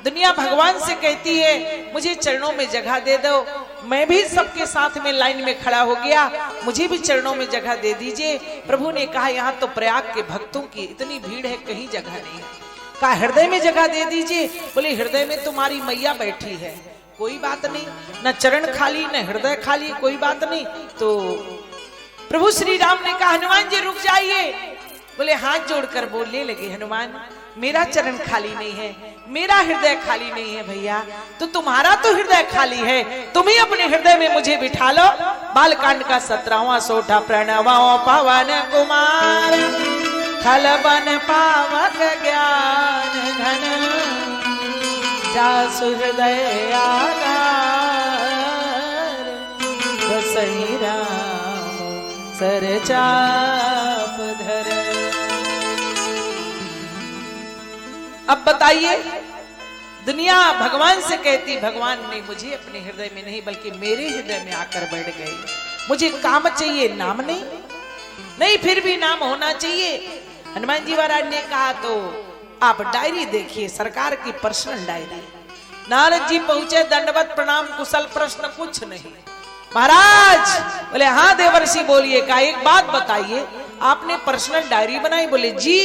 S1: दुनिया भगवान से कहती है मुझे चरणों में जगह दे दो। मैं भी सबके साथ में लाइन में खड़ा हो गया, मुझे भी चरणों में जगह दे दीजिए। प्रभु ने कहा यहाँ तो प्रयाग के भक्तों की इतनी भीड़ है, कहीं जगह नहीं है। का हृदय में जगह दे दीजिए। बोले हृदय में तुम्हारी मैया बैठी है, कोई बात नहीं, न चरण खाली न हृदय खाली, कोई बात नहीं। तो प्रभु श्री राम ने कहा हनुमान जी रुक जाइए। बोले हाथ जोड़कर बोलने लगे हनुमान मेरा चरण खाली नहीं है, मेरा हृदय खाली नहीं है भैया, तो तुम्हारा तो हृदय खाली है, तुम ही अपने हृदय में मुझे बिठा लो। बालकांड का 17वां सोठा प्रणवो पवन कुमार खल बन पावक ज्ञान घन जासु हृदय आधार बसई राम सर चाप धर। अब बताइए, दुनिया भगवान से कहती भगवान ने मुझे अपने हृदय में नहीं बल्कि मेरे हृदय में आकर बैठ गए। मुझे काम चाहिए, नाम नहीं, नहीं फिर भी नाम होना चाहिए। हनुमान जी महाराज ने कहा तो आप डायरी देखिए, सरकार की पर्सनल डायरी। नारद जी पहुंचे, दंडवत प्रणाम कुशल प्रश्न कुछ नहीं। महाराज बोले हाँ देवर्षि बोलिए। का एक बात बताइए, आपने पर्सनल डायरी बनाई? बोले जी,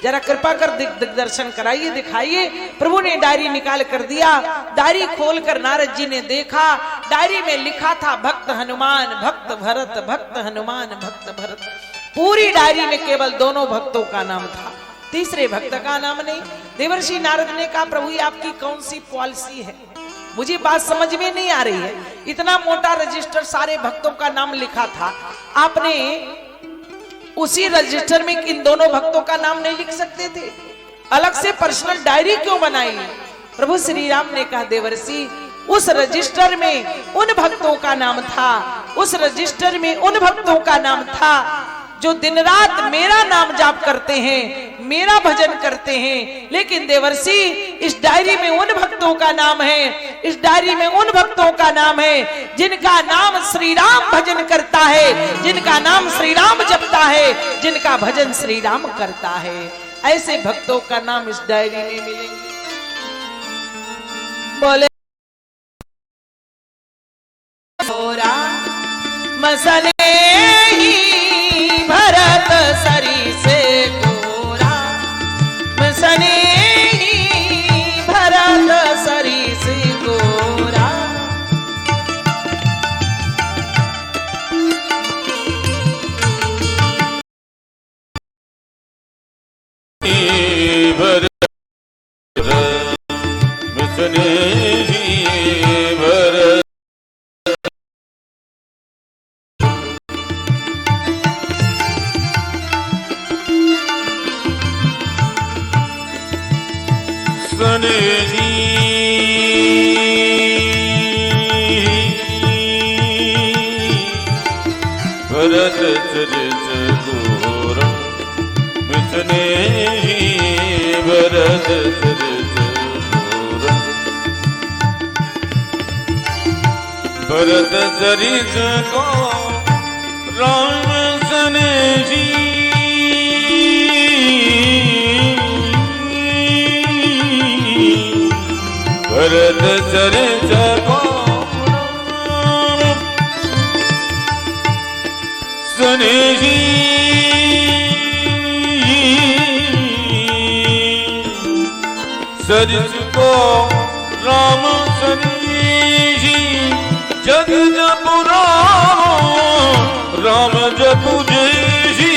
S1: जरा कृपा कर दिग्दर्शन कराइए, दिखाइए। प्रभु ने डायरी निकाल कर दिया। डायरी खोलकर नारद जी ने देखा, डायरी में लिखा था भक्त हनुमान भक्त भरत, भक्त हनुमान भक्त भरत। पूरी डायरी में केवल दोनों भक्तों का नाम था, तीसरे भक्त का नाम नहीं। देवर्षि नारद ने कहा प्रभु ये आपकी कौन सी पॉलिसी है, मुझे बात समझ में नहीं आ रही है। इतना मोटा रजिस्टर सारे भक्तों का नाम लिखा था, आपने उसी रजिस्टर में इन दोनों भक्तों का नाम नहीं लिख सकते थे? अलग से पर्सनल डायरी क्यों बनाई? प्रभु श्री राम ने कहा देवर्षि उस रजिस्टर में उन भक्तों का नाम था, उस रजिस्टर में उन भक्तों का नाम था जो दिन रात मेरा नाम जाप करते हैं, मेरा भजन करते हैं। लेकिन देवर्षि इस डायरी में उन भक्तों का नाम है, इस डायरी में उन भक्तों का नाम है जिनका नाम श्री राम भजन करता है, जिनका नाम श्री राम जपता है, जिनका भजन श्री राम करता है। ऐसे भक्तों का नाम इस डायरी में मिलेंगे। बोले मसले ही भरत सरी से गोरा, मसले ही भरत सरी से गोरा।
S2: भरत मसले ही भरत सने जी भरत चरित गोरा, मिसने ही भरत चरित गोरा। भरत चरित को राम सने जी भरत चरित को सने जी सरिस को राम सने जी। जग जपु राम जपु जी,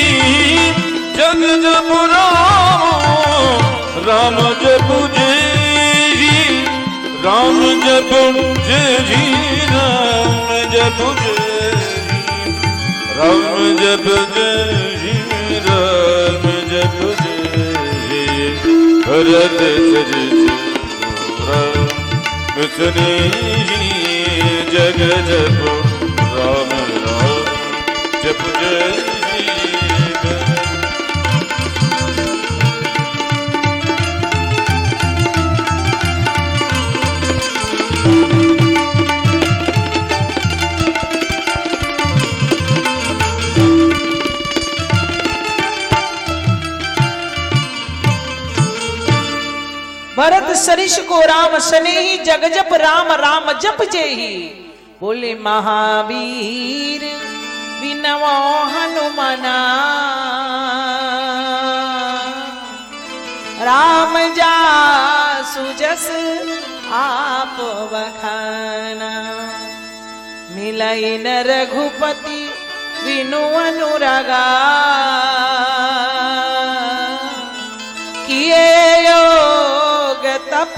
S2: जग जपु राम जपु जी, राम जप जय जी, राम जप जय जी, राम जप जय जी, राम जप जय जी। भरत चरित राम सुने जी, जग जप राम राम जप जय जी।
S1: भरत सरिष को राम स्नेही, जग जप राम राम जप जेही। बोले महावीर विनवो हनुमना, राम जा सुजस आप बखाना, मिलई न रघुपति बिनु अनुरागा, किए योग तप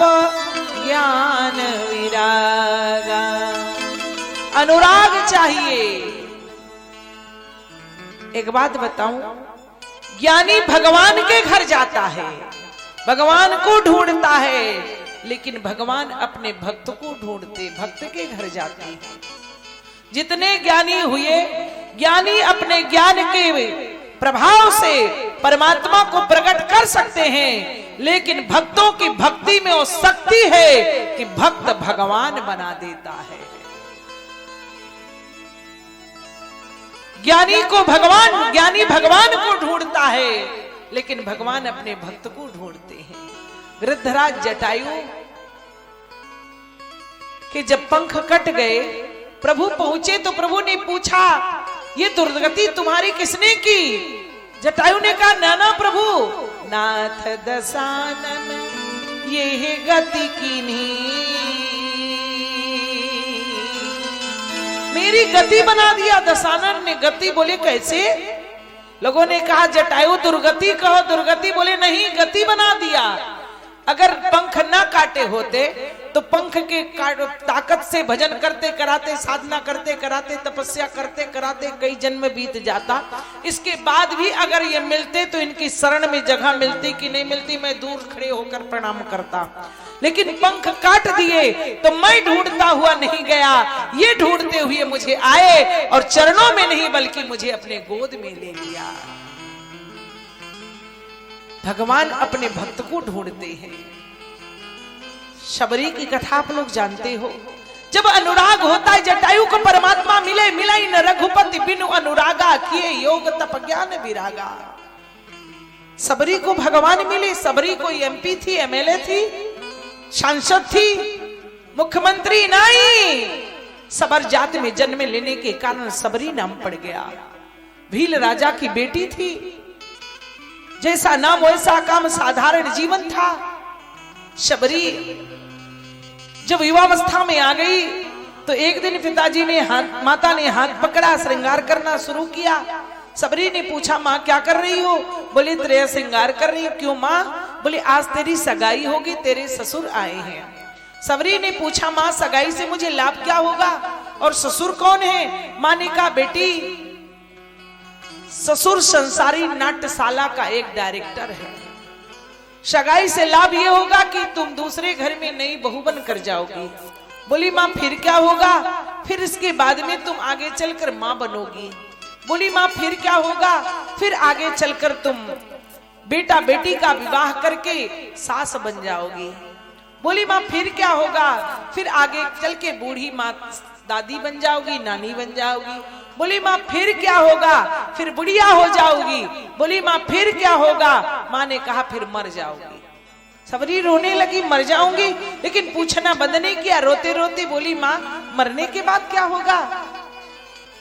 S1: ज्ञान विरागा। अनुराग चाहिए। एक बात बताऊं, ज्ञानी भगवान के घर जाता है, भगवान को ढूंढता है, लेकिन भगवान अपने भक्त को ढूंढते, भक्त के घर जाते हैं। जितने ज्ञानी हुए, ज्ञानी अपने ज्ञान के प्रभाव से परमात्मा को प्रकट कर सकते हैं, लेकिन भक्तों की भक्ति में वो शक्ति है कि भक्त भगवान बना देता है। ज्ञानी भगवान को ढूंढता है, लेकिन भगवान अपने भक्त को ढूंढते हैं। वृद्धराज जटायु कि जब पंख कट गए, प्रभु पहुंचे तो प्रभु ने पूछा, ये दुर्गति तुम्हारी किसने की? जटायु ने कहा, नाना प्रभु, नाथ दशानन ये गति कीन्ही, मेरी गति बना दिया। दशानन ने गति बोले कैसे? लोगों ने कहा जटायु दुर्गति कहो, दुर्गति बोले नहीं, गति बना दिया। अगर पंख ना काटे होते तो पंख के ताकत से भजन करते कराते, साधना करते कराते, तपस्या करते कराते कई जन्म बीत जाता। इसके बाद भी अगर ये मिलते तो इनकी शरण में जगह मिलती कि नहीं मिलती, मैं दूर खड़े होकर प्रणाम करता। लेकिन पंख काट दिए तो मैं ढूंढता हुआ नहीं गया, ये ढूंढते हुए मुझे आए और चरणों में नहीं बल्कि मुझे अपने गोद में ले लिया। भगवान अपने भक्त को ढूंढते हैं। शबरी की कथा आप लोग जानते हो। जब अनुराग होता है, जटायु को परमात्मा मिले, मिला ही न रघुपति बिनु अनुरागा, किए योग तप ज्ञान विरागा। सबरी को भगवान मिले। सबरी कोई एमपी थी, एमएलए थी, सांसद थी, मुख्यमंत्री नहीं। सबर जात में जन्म लेने के कारण सबरी नाम पड़ गया। भील राजा की बेटी थी, जैसा नाम वैसा काम, साधारण जीवन था। शबरी जब युवावस्था में आ गई तो एक दिन पिताजी ने माता ने हाथ पकड़ा, श्रृंगार करना शुरू किया। सबरी ने पूछा, माँ क्या कर रही हो? बोली तेरा श्रृंगार कर रही हो। क्यों माँ? बोली आज तेरी सगाई होगी, तेरे ससुर आए हैं। सबरी ने पूछा, माँ सगाई से मुझे लाभ क्या होगा और ससुर कौन है? माँ ने कहा, बेटी ससुर संसारी नाट्यशाला का एक डायरेक्टर है। सगाई से लाभ ये होगा कि तुम दूसरे घर में नई बहू बन कर जाओगी। बोली माँ फिर क्या होगा? फिर इसके बाद में तुम आगे चलकर माँ बनोगी। बोली माँ फिर क्या होगा? फिर आगे चलकर तुम बेटा बेटी का विवाह करके सास बन जाओगी। बोली माँ फिर क्या होगा? फिर आगे चल के बूढ़ी माँ दादी बन जाओगी, नानी बन जाओगी। बोली माँ फिर क्या होगा? फिर बुढ़िया हो जाओगी। बोली माँ फिर क्या होगा? माँ ने कहा फिर मर जाओगी। सबरी रोने लगी, मर जाऊंगी, लेकिन पूछना बंद नहीं किया। रोते रोते बोली माँ मरने के बाद क्या होगा?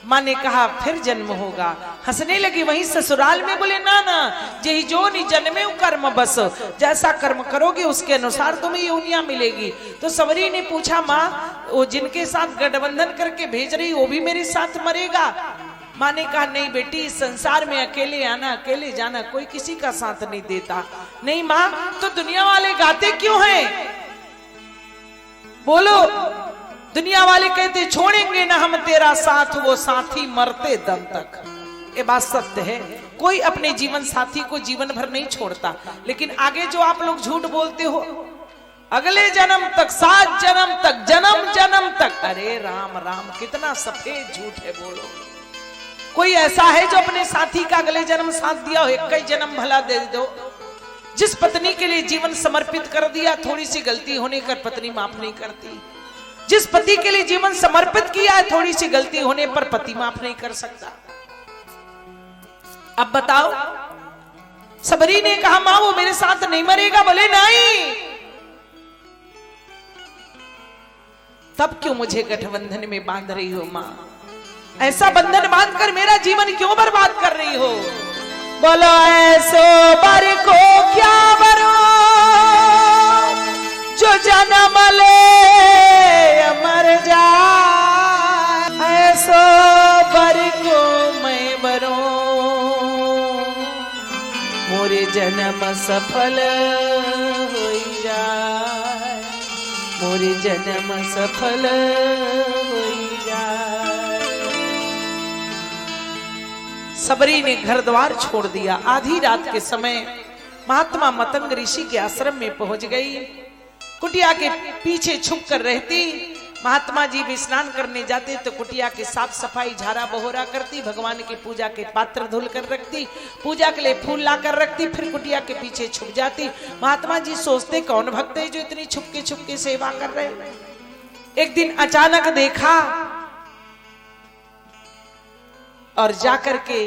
S1: माँ ने कहा फिर जन्म होगा। हंसने लगी। वहीं ससुराल में बोले ना ना, यही जो नहीं जन्मे कर्म बस, जैसा कर्म करोगे उसके अनुसार तुम्हें योनियां मिलेगी। तो सबरी ने पूछा, माँ वो जिनके साथ गठबंधन करके भेज रही वो भी मेरे साथ मरेगा? माँ ने कहा नहीं बेटी, इस संसार में अकेले आना अकेले जाना, कोई किसी का साथ नहीं देता। नहीं माँ, तो दुनिया वाले गाते क्यों हैं? बोलो। दुनिया वाले कहते छोड़ेंगे ना हम तेरा साथ, वो साथी मरते दम तक। ये बात सत्य है। कोई अपने जीवन साथी को जीवन भर नहीं छोड़ता। लेकिन आगे जो आप लोग झूठ बोलते हो, अगले जन्म तक, 7 जन्म तक, जन्म जन्म तक, अरे राम राम, कितना सफेद झूठ है। बोलो, कोई ऐसा है जो अपने साथी का अगले जन्म साथ दिया हो? एक जन्म भला दे दो। जिस पत्नी के लिए जीवन समर्पित कर दिया, थोड़ी सी गलती होने पर पत्नी माफ नहीं करती। जिस पति के लिए जीवन समर्पित किया है, थोड़ी सी गलती होने पर पति माफ नहीं कर सकता। अब बताओ। सबरी ने कहा मां वो मेरे साथ नहीं मरेगा। बोले नहीं। तब क्यों मुझे गठबंधन में बांध रही हो मां? ऐसा बंधन बांधकर मेरा जीवन क्यों बर्बाद कर रही हो? बोलो ऐसो बर को क्या बरो मोरे जन्म सफल होई जाए, मोरे जन्म सफल होई जाए। सबरी ने घर द्वार छोड़ दिया। आधी रात के समय महात्मा मतंग ऋषि के आश्रम में पहुंच गई। कुटिया के पीछे छुप कर रहती। महात्मा जी भी स्नान करने जाते तो कुटिया की साफ सफाई झाड़ा बहोरा करती, भगवान की पूजा के पात्र धुल कर रखती, पूजा के लिए फूल ला कर रखती, फिर कुटिया के पीछे छुप जाती। महात्मा जी सोचते कौन भक्त है जो इतनी छुप के सेवा कर रहे। एक दिन अचानक देखा और जाकर के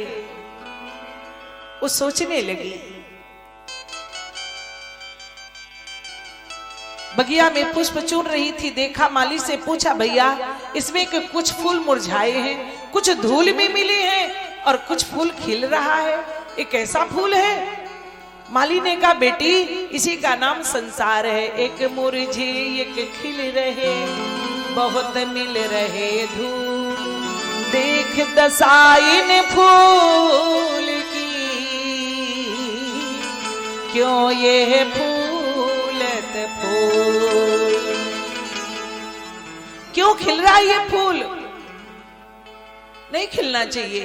S1: वो सोचने लगी। बगिया में पुष्प चुन रही थी, देखा, माली से पूछा, भैया इसमें के कुछ फूल मुरझाए हैं, कुछ धूल में मिली हैं और कुछ फूल खिल रहा है, ये कैसा फूल है? माली ने कहा, बेटी इसी का नाम संसार है। एक मुरझे एक खिल रहे, बहुत मिल रहे धूल, देख दसाइन फूल की, क्यों ये फूलत फूल, क्यों खिल रहा है ये फूल? नहीं खिलना चाहिए।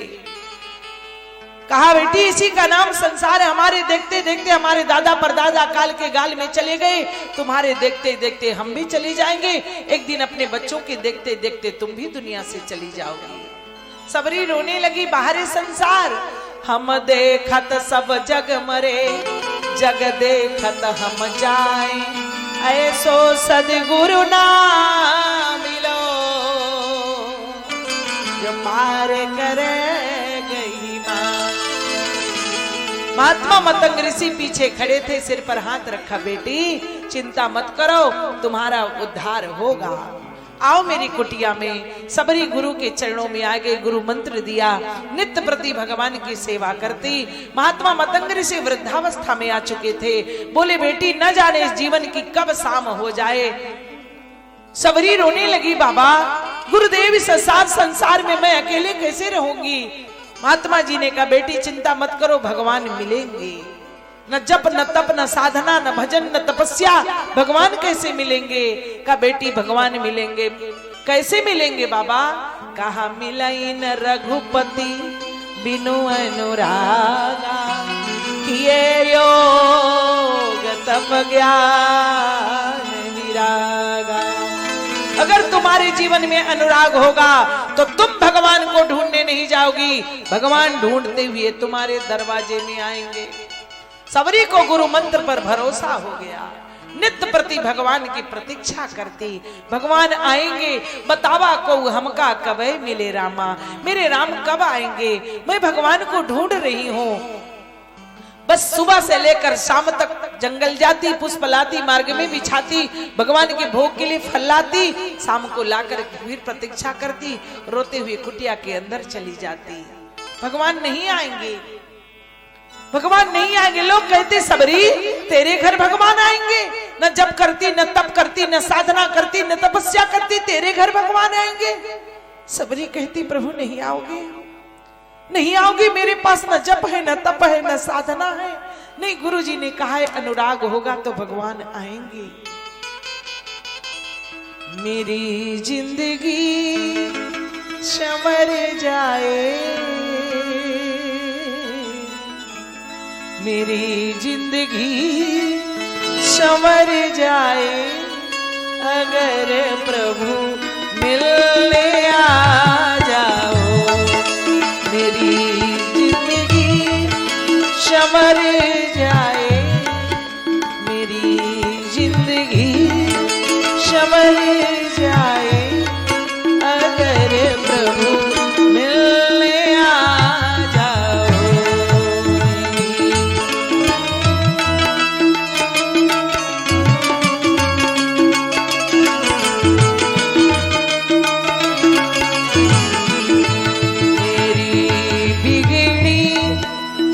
S1: कहा, बेटी इसी का नाम संसार है। हमारे देखते देखते हमारे दादा परदादा काल के गाल में चले गए, तुम्हारे देखते देखते हम भी चले जाएंगे। एक दिन अपने बच्चों के देखते देखते तुम भी दुनिया से चली जाओगी। सबरी रोने लगी, बाहरे संसार, हम देखत सब जग मरे, जग देखत हम जाए, ऐसो सदगुरु ना मिलो, जो पार करे गई मां। महात्मा मतंग ऋषि पीछे खड़े थे, सिर पर हाथ रखा, बेटी चिंता मत करो, तुम्हारा उद्धार होगा। आओ मेरी कुटिया में। सबरी गुरु के चरणों में आ गए, गुरु मंत्र दिया, नित्य प्रति भगवान की सेवा करती। महात्मा मतंग ऋषि वृद्धावस्था में आ चुके थे। बोले, बेटी न जाने इस जीवन की कब शाम हो जाए। सबरी रोने लगी, बाबा गुरुदेव इस सात संसार में मैं अकेले कैसे रहूंगी? महात्मा जी ने कहा, बेटी चिंता मत करो, भगवान मिलेंगे। न जप न तप न साधना न भजन न तपस्या, भगवान कैसे मिलेंगे? कहा, बेटी भगवान मिलेंगे। कैसे मिलेंगे बाबा? कहा, मिलाई न रघुपति बिनु अनुरागा, किए योग तप ज्ञान विरागा। अगर तुम्हारे जीवन में अनुराग होगा तो तुम भगवान को ढूंढने नहीं जाओगी, भगवान ढूंढते हुए तुम्हारे दरवाजे में आएंगे। सबरी को गुरु मंत्र पर भरोसा हो गया, नित्य प्रति भगवान की प्रतीक्षा करती। भगवान आएंगे, बतावा को हमका कबे मिले रामा, मेरे राम कब आएंगे? मैं भगवान को ढूंढ रही हूँ। बस सुबह से लेकर शाम तक जंगल जाती, पुष्प लाती, मार्ग में बिछाती, भगवान के भोग के लिए फल लाती, शाम को लाकर फिर प्रतीक्षा करती, रोते हुए कुटिया के अंदर चली जाती। भगवान नहीं आएंगे, भगवान नहीं आएंगे। लोग कहते, सबरी तेरे घर भगवान आएंगे? न जप करती, न तप करती, न साधना करती, न तपस्या करती, तेरे घर भगवान आएंगे? सबरी कहती, प्रभु नहीं आओगे, नहीं आओगे, मेरे पास न जप है, न तप है, न साधना है। नहीं, गुरुजी ने कहा है अनुराग होगा तो भगवान आएंगे। मेरी जिंदगी संवर जाए, मेरी जिंदगी संवर जाए, अगर प्रभु मिलने आ जाओ। मेरी जिंदगी संवर जाए, मेरी जिंदगी संवर जाए, अगर प्रभु मिलने आ जाओ।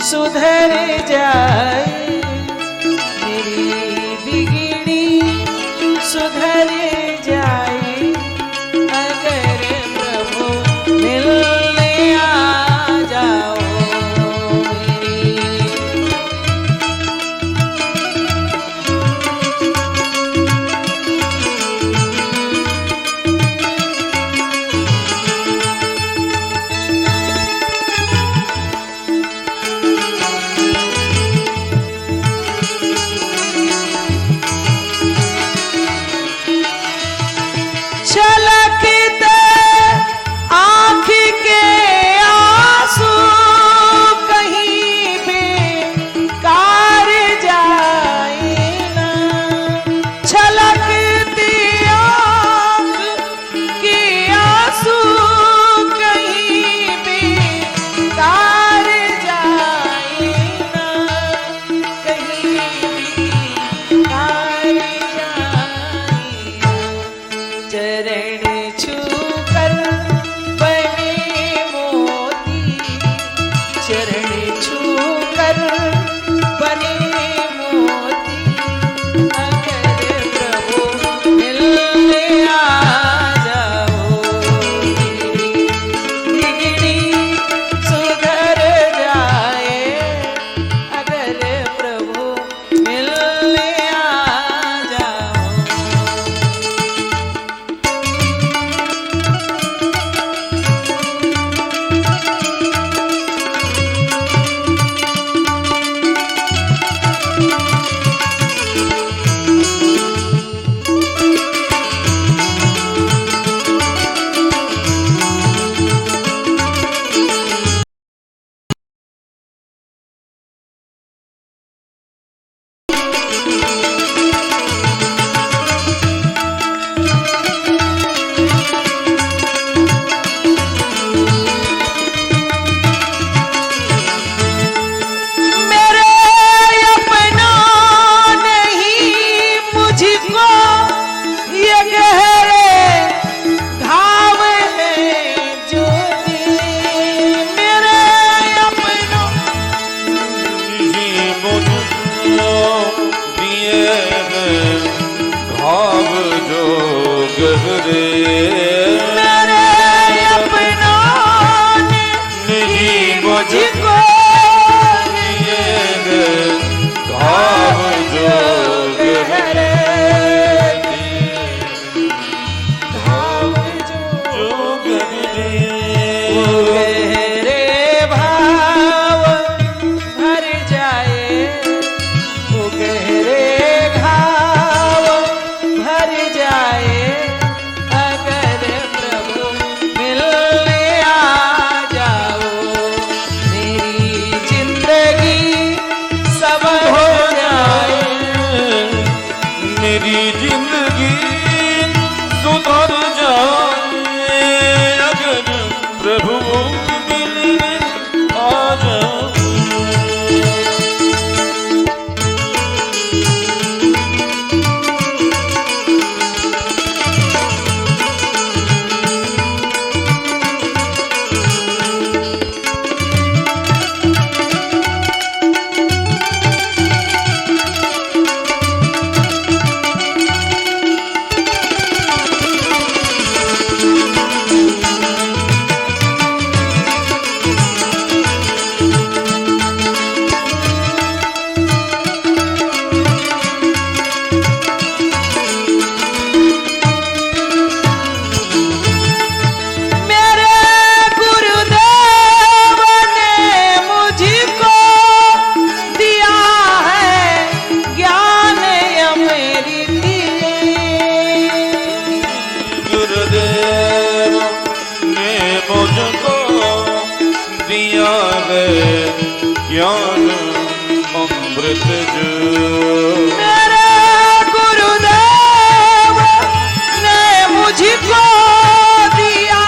S1: सुधर जाए, मेरी बिगड़ी सुधर जाए, अगर प्रभु मिलने आ जाओ। चरण छूकर बने मोती, अगर प्रभु मिलने आ जाओ, बिगड़ी सुधर जाए, अगर प्रभु मिलने आ जाओ।
S2: ज्ञान अमृत जो
S1: मेरे गुरुदेव ने मुझको दिया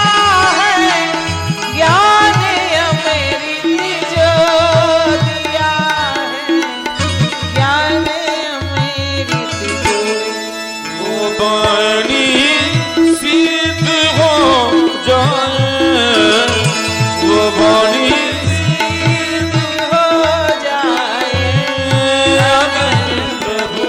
S1: है, ज्ञान अमृत जो दिया है, ज्ञान अमृत जो।
S2: वो वाणी सिद्ध हो जाए, वो वाणी
S1: सिद्ध हो जाए, अगर प्रभु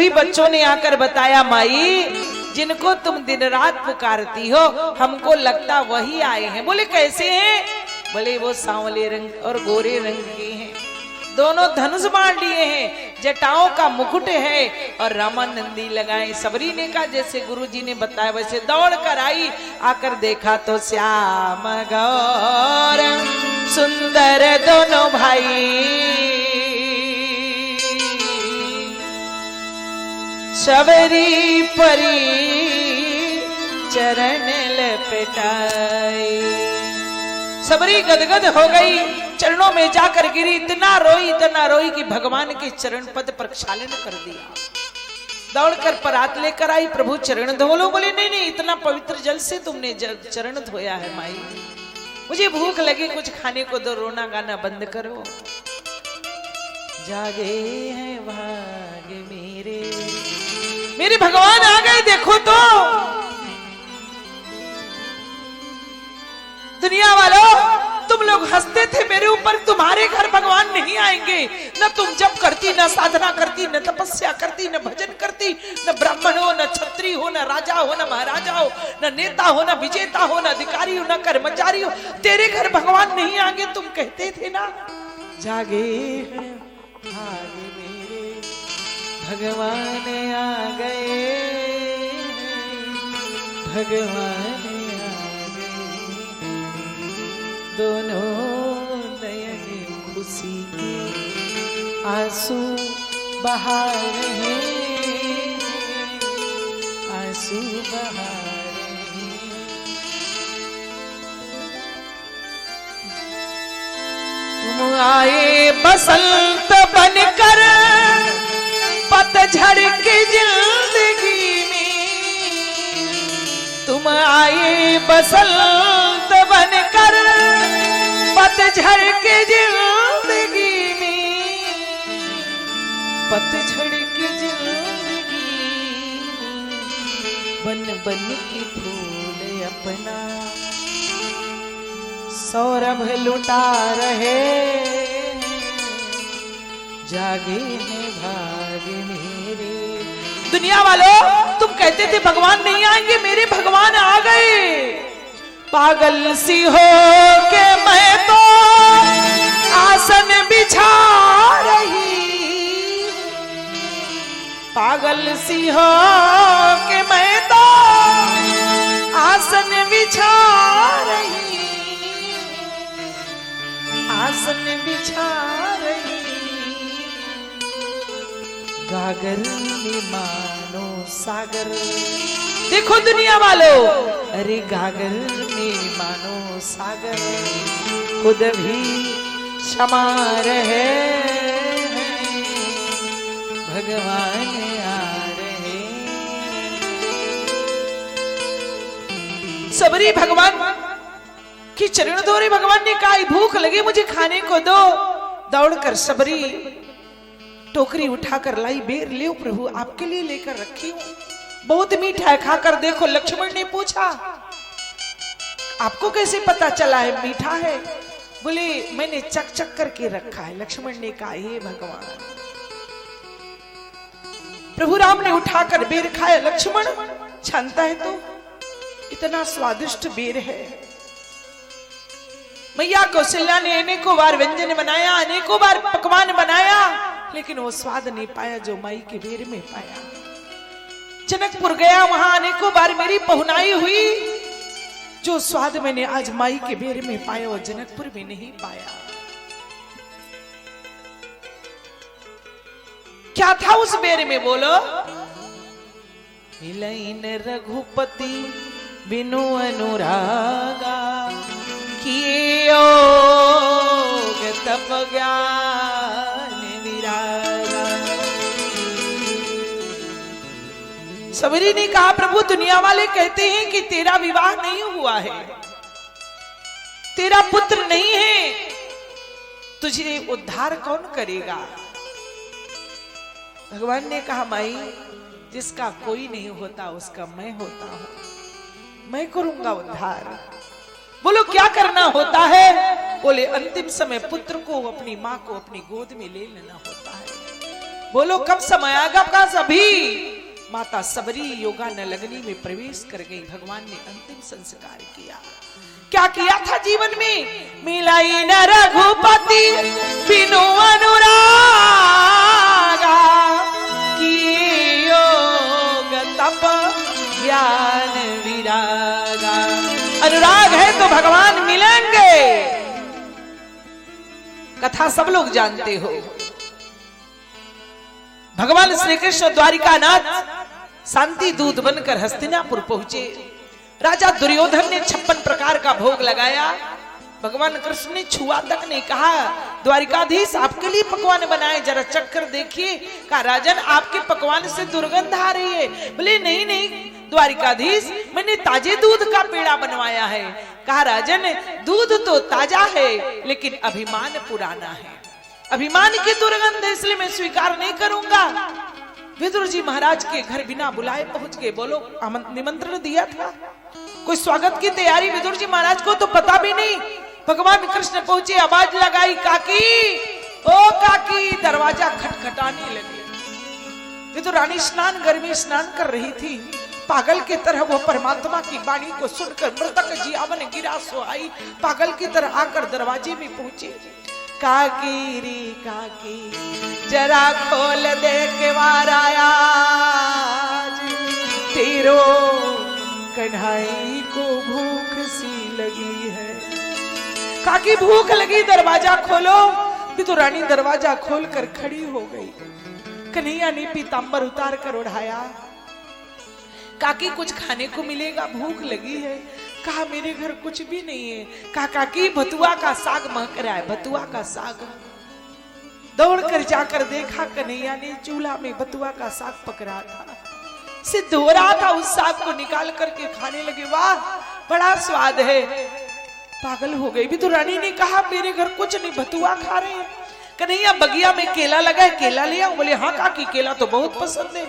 S1: सभी बच्चों ने आकर बताया, माई जिनको तुम दिन रात पुकारती हो हमको लगता वही आए हैं। बोले कैसे हैं? बोले वो सांवले रंग और गोरे रंग के हैं, दोनों धनुष बाण लिए हैं, जटाओं का मुकुट है और रामानंदी लगाए। सबरी ने कहा जैसे गुरुजी ने बताया वैसे दौड़ कर आई, आकर देखा तो श्याम गौर सुंदर दोनों भाई। सबरी परी चरण लपटाई। सबरी गदगद हो गई, चरणों में जाकर गिरी, इतना रोई कि भगवान के चरण पद प्रक्षालन कर दिया। दौड़कर परात लेकर आई, प्रभु चरण धो लो। बोले नहीं नहीं, इतना पवित्र जल से तुमने चरण धोया है माई, मुझे भूख लगी, कुछ खाने को दो, रोना गाना बंद करो। जागे हैं भाग्य मेरे भगवान आ गए, देखो तो। दुनिया वालों, तुम लोग हंसते थे मेरे ऊपर, तुम्हारे घर भगवान नहीं आएंगे। न तुम जप करती, न साधना करती, न तपस्या करती, न भजन करती, न ब्राह्मण हो, न छत्री हो, न राजा हो, न महाराजा हो, न नेता हो, न विजेता हो, न अधिकारी हो, न कर्मचारी हो, तेरे घर भगवान नहीं आएंगे। तुम कहते थे ना, जागे हैं भाग्य मेरे भगवान आ गए, भगवान दोनों नयन खुशी के आंसू बहा रहे, आंसू बहा रहे। तुम आए बसंत बनकर पतझड़ की जिंदगी में, तुम आए बसंत बनकर पतझड़ की जिंदगी में, पतझड़ की जिंदगी बन बन के फूल अपना सौरभ लुटा रहे, जागे हैं भाग्य मेरे। दुनिया वालों, तुम कहते थे भगवान नहीं आएंगे, मेरे भगवान आ गए। पागल सी हो के मैं तो आसन बिछा रही, पागल सी हो के मैं तो आसन बिछा रही, आसन बिछा रही। गागर में मानो सागर, देखो दुनिया वालों, अरे गागर में मानो सागर, खुद भी क्षमा रहे, भगवान आ रहे। सबरी भगवान की चरण धो रहे, भगवान ने कहा भूख लगी मुझे खाने को दो। दौड़कर सबरी टोकरी उठाकर लाई, बेर ले प्रभु आपके लिए लेकर रखी हूं, बहुत मीठा है, खाकर देखो। लक्ष्मण ने पूछा आपको कैसे पता चला है मीठा है? बोले मैंने चक चक करके रखा है। लक्ष्मण ने कहा हे भगवान। प्रभु राम ने उठाकर बेर खाया। लक्ष्मण छानता है तो इतना स्वादिष्ट बेर है। मैया कौशल्या ने अनेकों बार व्यंजन बनाया, अनेकों बार पकवान बनाया, लेकिन वो स्वाद नहीं पाया जो माई के बेर में पाया। जनकपुर गया, वहां अनेकों बार मेरी पहुनाई हुई, जो स्वाद मैंने आज माई के बेर में पाया वो जनकपुर में नहीं पाया। क्या था उस बेर में बोलो? मिलैन रघुपति बिनु अनुरागा, किए योग तप ज्ञान विरागा। सबरी ने कहा प्रभु दुनिया वाले कहते हैं कि तेरा विवाह नहीं हुआ है, तेरा पुत्र नहीं है, तुझे उद्धार कौन करेगा? भगवान ने कहा माई जिसका कोई नहीं होता उसका मैं होता हूं, मैं करूंगा उद्धार। बोलो क्या करना होता है? बोले अंतिम समय पुत्र को अपनी मां को अपनी गोद में ले लेना होता है। बोलो कब समय आएगा का सभी। माता सबरी योगा न लगनी में प्रवेश कर गई। भगवान ने अंतिम संस्कार किया। क्या किया था जीवन में? मिलाई न रघुपति बिनु अनुरागा, किए योग तप ज्ञान विरागा। अनुराग है तो भगवान मिलेंगे। कथा सब लोग जानते हो। भगवान श्री कृष्ण द्वारिकानाथ शांति दूत बनकर हस्तिनापुर पहुंचे। राजा दुर्योधन ने 56 प्रकार का भोग लगाया। भगवान कृष्ण ने छुआ तक नहीं। कहा द्वारिकाधीश आपके लिए पकवान बनाए, जरा चक्कर देखिए। कहा राजन आपके पकवान से दुर्गंध आ रही है। बोले नहीं नहीं द्वारिकाधीश, मैंने ताजे दूध का पेड़ा बनवाया है। कहा राजन दूध तो ताजा है लेकिन अभिमान पुराना है, अभिमान की दुर्गंध, इसलिए मैं स्वीकार नहीं करूंगा। विदुर जी महाराज के घर बिना बुलाए पहुंच गए। बोलो निमंत्रण दिया था, कोई स्वागत की तैयारी विदुर जी महाराज को तो पता भी नहीं। भगवान कृष्ण पहुंचे, आवाज लगाई काकी ओ काकी। दरवाजा खटखटाने लगे। विदुर रानी स्नान घर में स्नान कर रही थी। पागल की तरह वो परमात्मा की वाणी को सुनकर मृतक जीवन गिरा सो आई। पागल की तरह आकर दरवाजे में पहुंचे। काकी रे काकी जरा खोल दे के वाराया, तेरो कन्हई को भूख सी लगी है। काकी भूख लगी, दरवाजा खोलो। तो रानी दरवाजा खोलकर खड़ी हो गई। कन्हैया ने पीतांबर उतार कर ओढ़ाया। काकी कुछ खाने को मिलेगा, भूख लगी है। कहा मेरे घर कुछ भी नहीं है। कहा काकी भतुआ का साग महक रहा है, भतुआ का साग। दौड़कर जाकर देखा, कन्हैया ने चूल्हा में भतुआ का साग पक रहा था, सिद्ध हो रहा था। उस साग को निकाल करके खाने लगे। वाह बड़ा स्वाद है। पागल हो गई। भी तो रानी ने कहा मेरे घर कुछ नहीं, भतुआ खा रहे हैं। कन्हैया बगिया में केला लगा है, केला लिया। बोले हाँ काकी केला तो बहुत पसंद है।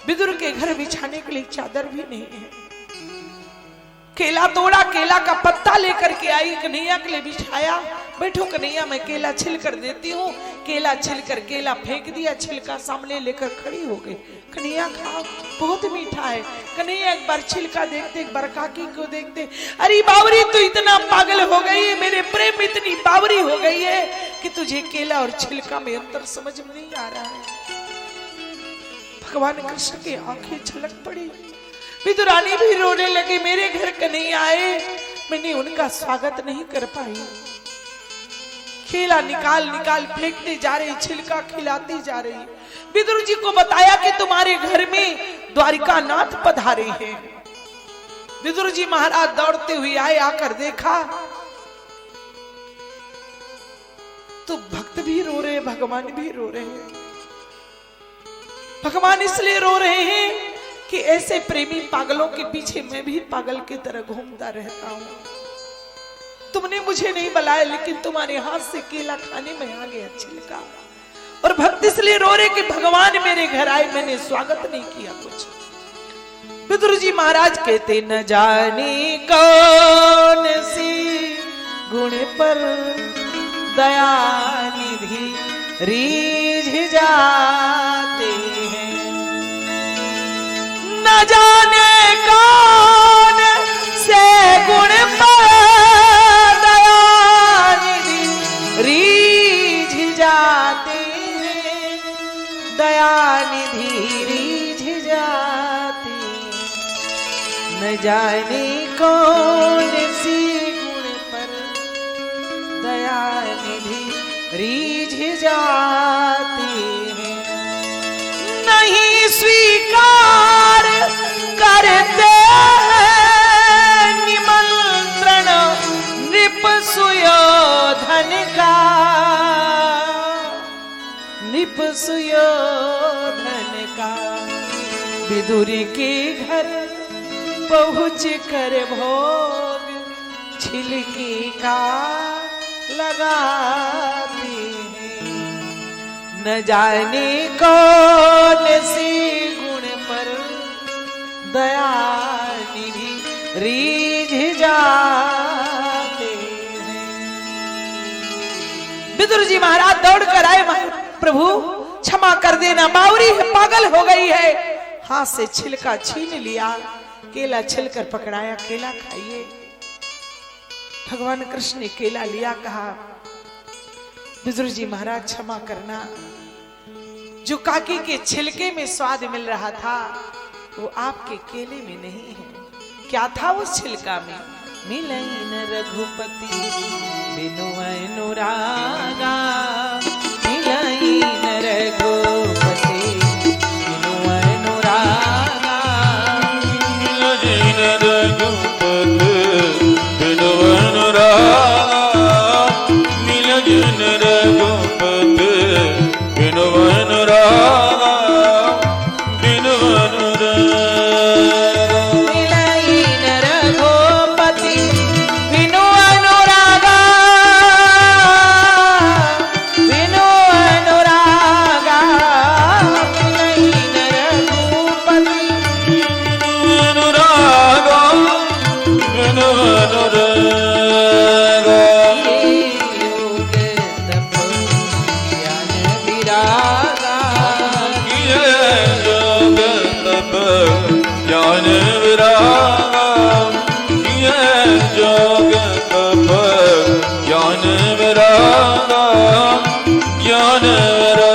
S1: विदुर के घर बिछाने के लिए चादर भी नहीं है। केला तोड़ा, केला का पत्ता लेकर के आई, कन्हैया के लिए बिछाया। बैठो कन्हैया मैं केला छिल कर देती हूँ। केला छिलकर केला फेंक दिया, छिलका सामने लेकर खड़ी हो गई। कन्हैया खाओ बहुत मीठा है। कन्हैया एक बार छिलका देखते, एक बार काकी को देखते। अरे बावरी तू इतना पागल हो गई है, मेरे प्रेम इतनी बावरी हो गई है कि तुझे केला और छिलका में अंतर समझ में नहीं आ रहा है। भगवान कृष्ण की आंखें छलक पड़ी। विदुरानी भी रोने लगी। मेरे घर कन्हैया आए, मैंने उनका स्वागत नहीं कर पाई। केला निकाल निकाल फेंकते जा रही, छिलका खिलाती जा रही। विदुर जी को बताया कि तुम्हारे घर में द्वारिकानाथ पधारे हैं। विदुर जी महाराज दौड़ते हुए आए। आकर देखा तो भक्त भी रो रहे, भगवान भी रो रहे हैं। भगवान इसलिए रो रहे हैं कि ऐसे प्रेमी पागलों के पीछे मैं भी पागल की तरह घूमता रहता हूं। तुमने मुझे नहीं बुलाया लेकिन तुम्हारे हाथ से केला खाने में आ गया छिलका। और भक्त इसलिए रो रहे कि भगवान मेरे घर आए, मैंने स्वागत नहीं किया कुछ। विदुर जी महाराज कहते न जाने कौन सी गुण पर दया निधि रीझ जाते हैं। न जाने कौन से गुण पर दया निधि रीझ जाते हैं। दया निधि रीझ जाते, न जाने कौन सी गुण पर दया निधि रीझ जाती है। नहीं स्वीकार करते निमंत्रण नृप सुयोधन का। नृप सुयोधन का विदुर के घर पहुँच कर भोग छिलके का लगाते हैं। न जाने कौन सी गुण पर दया निधि रीझ जाते हैं। विदुर जी महाराज दौड़ कर आए। प्रभु क्षमा कर देना, बावरी है, पागल हो गई है। हाथ से छिलका छीन लिया, केला छिलकर पकड़ाया, केला खाइए। भगवान कृष्ण ने केला लिया, कहा बुजुर्ग जी महाराज क्षमा करना, जो काकी के छिलके में स्वाद मिल रहा था वो आपके केले में नहीं है। क्या था उस छिलका में? मिलन रघुपति बिनु अनुरागा, मिलन रघुपति बिनु अनुरागा,
S2: मिलन रघुपति बिनु अनुरागा, मिलन रघुपति बिनु अनुरागा, बिनु अनुरागा। ज्ञान विरागा, ये जोग तप ज्ञान विरागा, ज्ञान विरागा।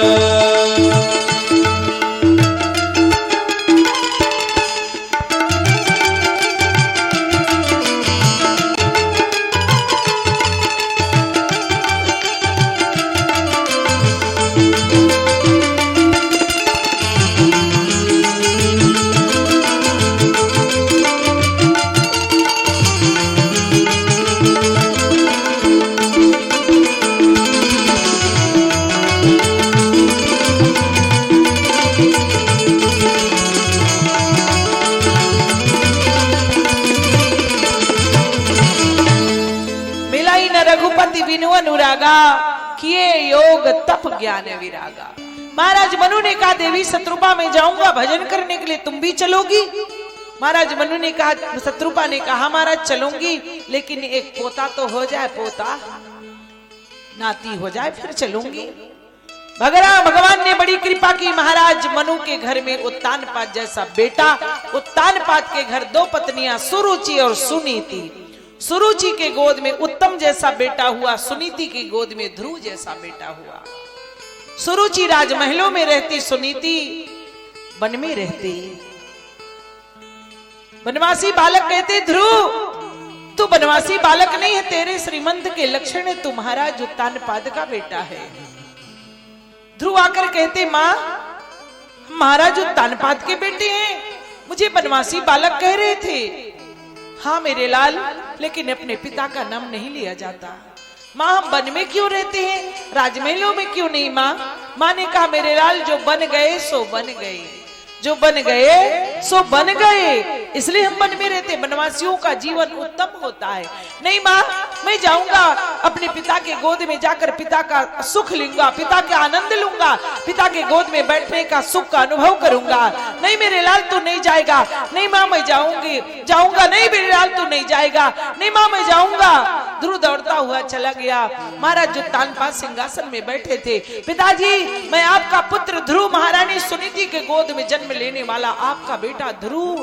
S1: रघुपति बिनु अनुरागा, किए योग तप ज्ञान विरागा। महाराज मनु ने कहा देवी शत्रुपा में जाऊंगा भजन करने के लिए, तुम भी चलोगी? महाराज मनु ने कहा, शत्रुपा ने कहा महाराज चलूंगी, लेकिन एक पोता तो हो जाए, पोता नाती हो जाए फिर चलूंगी। भगवान ने बड़ी कृपा की, महाराज मनु के घर में उत्तानपाद जैसा बेटा। उत्तानपाद के घर दो पत्नियां, सुरुचि और सुनीति। सुरुचि के गोद में उत्तम जैसा बेटा हुआ, सुनीति की गोद में ध्रुव जैसा बेटा हुआ। सुरुचि राजमहलों में रहती, सुनीति वन में रहती। बनवासी बालक कहते ध्रुव तू बनवासी बालक नहीं है, तेरे श्रीमंत के लक्षण है, तू महाराज उत्तानपाद का बेटा है। ध्रुव आकर कहते माँ महाराज उत्तानपाद के बेटे हैं, मुझे बनवासी बालक कह रहे थे। हाँ मेरे लाल, लेकिन अपने पिता का नाम नहीं लिया जाता। माँ हम वन में क्यों रहते हैं, राजमहलों में क्यों नहीं? माँ ने कहा मेरे लाल जो बन गए सो बन गए, जो बन गए सो बन गए, इसलिए हम वन में रहते। बनवासियों का जीवन उत्तम होता है। नहीं माँ मैं जाऊंगा अपने पिता के गोद में जाकर पिता का सुख लूंगा, पिता का आनंद लूंगा, पिता के गोद में बैठने का सुख का अनुभव करूंगा। नहीं मेरे लाल तू नहीं जाएगा। नहीं माँ मैं जाऊंगा। नहीं मेरे लाल तू नहीं जाएगा। नहीं माँ मैं जाऊंगा। ध्रुव दौड़ता हुआ चला गया। महाराज जो तानपाद सिंहासन में बैठे थे, पिताजी मैं आपका पुत्र ध्रुव महारानी सुनीति के गोद में जन्म लेने वाला आपका बेटा ध्रुव।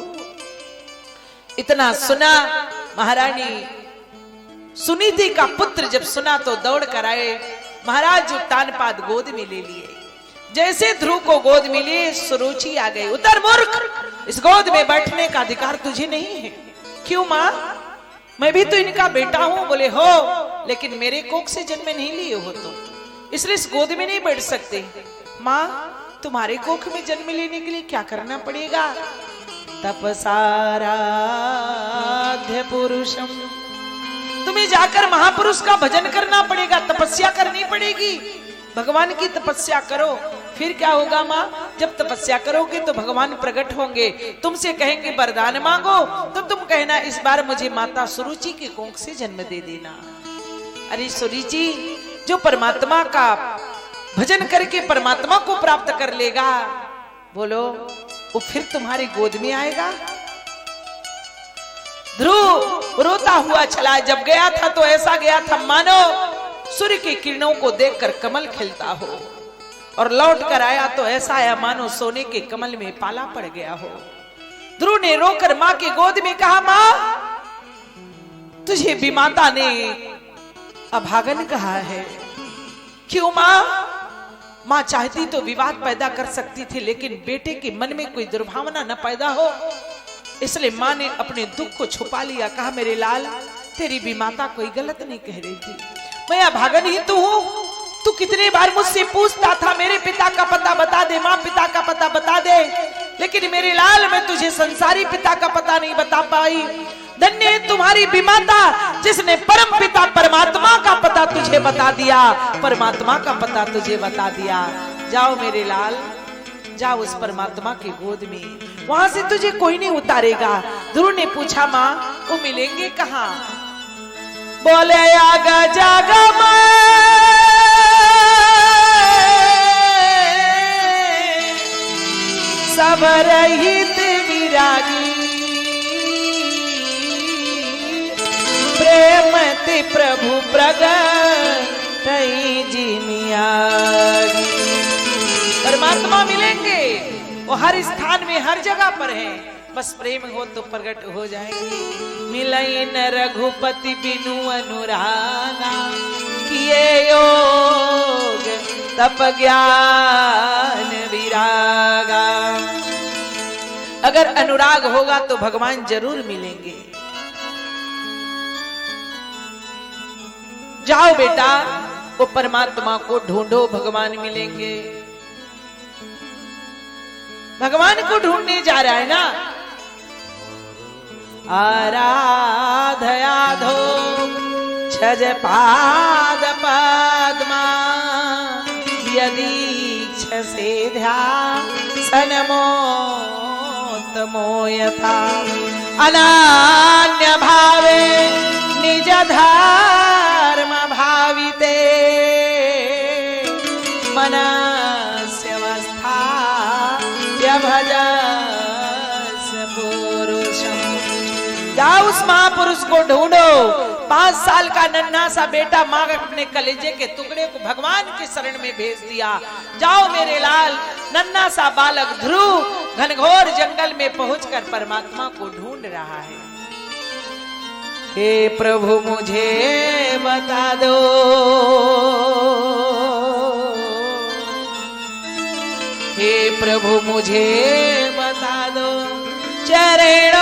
S1: इतना सुना महारानी सुनीति का पुत्र जब सुना तो दौड़ कर आए। महाराज जो तानपाद गोद में ले लिए। जैसे ध्रुव को गोद में लिए सुरुचि आ गई। उतर मूर्ख, इस गोद में बैठने का अधिकार तुझे नहीं है। क्यों माँ, मैं भी तो इनका बेटा हूं। बोले हो, लेकिन मेरे कोख से जन्म नहीं लिए हो तुम, इसलिए इस गोद में नहीं बैठ सकते। माँ तुम्हारे कोख में जन्म लेने के लिए क्या करना पड़ेगा? तपसाराध्य पुरुषम, तुम्हें जाकर महापुरुष का भजन करना पड़ेगा, तपस्या करनी पड़ेगी। भगवान की तपस्या करो, फिर क्या होगा माँ? जब तपस्या करोगे तो भगवान प्रकट होंगे, तुमसे कहेंगे वरदान मांगो, तो तुम कहना इस बार मुझे माता सुरुचि के कोख से जन्म दे देना। अरे सुरुचि जो परमात्मा का भजन करके परमात्मा को प्राप्त कर लेगा, बोलो वो फिर तुम्हारी गोद में आएगा। ध्रुव रोता हुआ चला। जब गया था तो ऐसा गया था मानो सूर्य की किरणों को देखकर कमल खिलता हो। और लौट कर आया तो ऐसा आया मानो सोने के कमल में पाला पड़ गया हो। ध्रुव ने रोकर मां की गोद में कहा, मां तुझे विमाता ने अभागन कहा है। क्यों मां? मां चाहती तो विवाद पैदा कर सकती थी, लेकिन बेटे के मन में कोई दुर्भावना न पैदा हो, इसलिए मां ने अपने दुख को छुपा लिया। कहा, मेरे लाल तेरी विमाता कोई गलत नहीं कह रही थी, मैं अभागन ही तो हूं। तू कितने बार मुझसे पूछता था मेरे पिता का पता बता दे, मां पिता का पता बता दे, लेकिन मेरे लाल मैं तुझे संसारी पिता का पता नहीं बता पाई। धन्य है तुम्हारी विमाता जिसने परम पिता परमात्मा का पता तुझे बता दिया, परमात्मा का पता तुझे बता दिया। जाओ मेरे लाल, जाओ उस परमात्मा की गोद में, वहां से तुझे कोई नहीं उतारेगा। ध्रुव ने पूछा, मां वो मिलेंगे कहां? बोले, आगा जागा सब रहित विरागी, प्रेम ते प्रभु प्रगट जिमियागी। परमात्मा मिलेंगे, वो हर स्थान में हर जगह पर है, बस प्रेम हो तो प्रकट हो जाएंगे। मिलई न रघुपति बिनु अनुरागा, किए योग तप ज्ञान विरागा। अगर अनुराग होगा तो भगवान जरूर मिलेंगे। जाओ बेटा, वो परमात्मा को ढूंढो, भगवान मिलेंगे। भगवान को ढूंढने जा रहा है ना। आराधयाधो छज पाद पद्मा, यदीक्षसे ध्यासनमोत्तमो यथा। अनान्य भावे निज धर्म भाविते, मनस्यवस्था भजस पुरुषम। जाओ उस महापुरुष को ढूंढो। 5 साल का नन्हा सा बेटा मां अपने कलेजे के टुकड़े को भगवान के शरण में भेज दिया। जाओ मेरे लाल, नन्हा सा बालक ध्रुव घनघोर जंगल में पहुंचकर परमात्मा को ढूंढ रहा है। हे प्रभु मुझे बता दो, हे प्रभु मुझे बता दो, चरण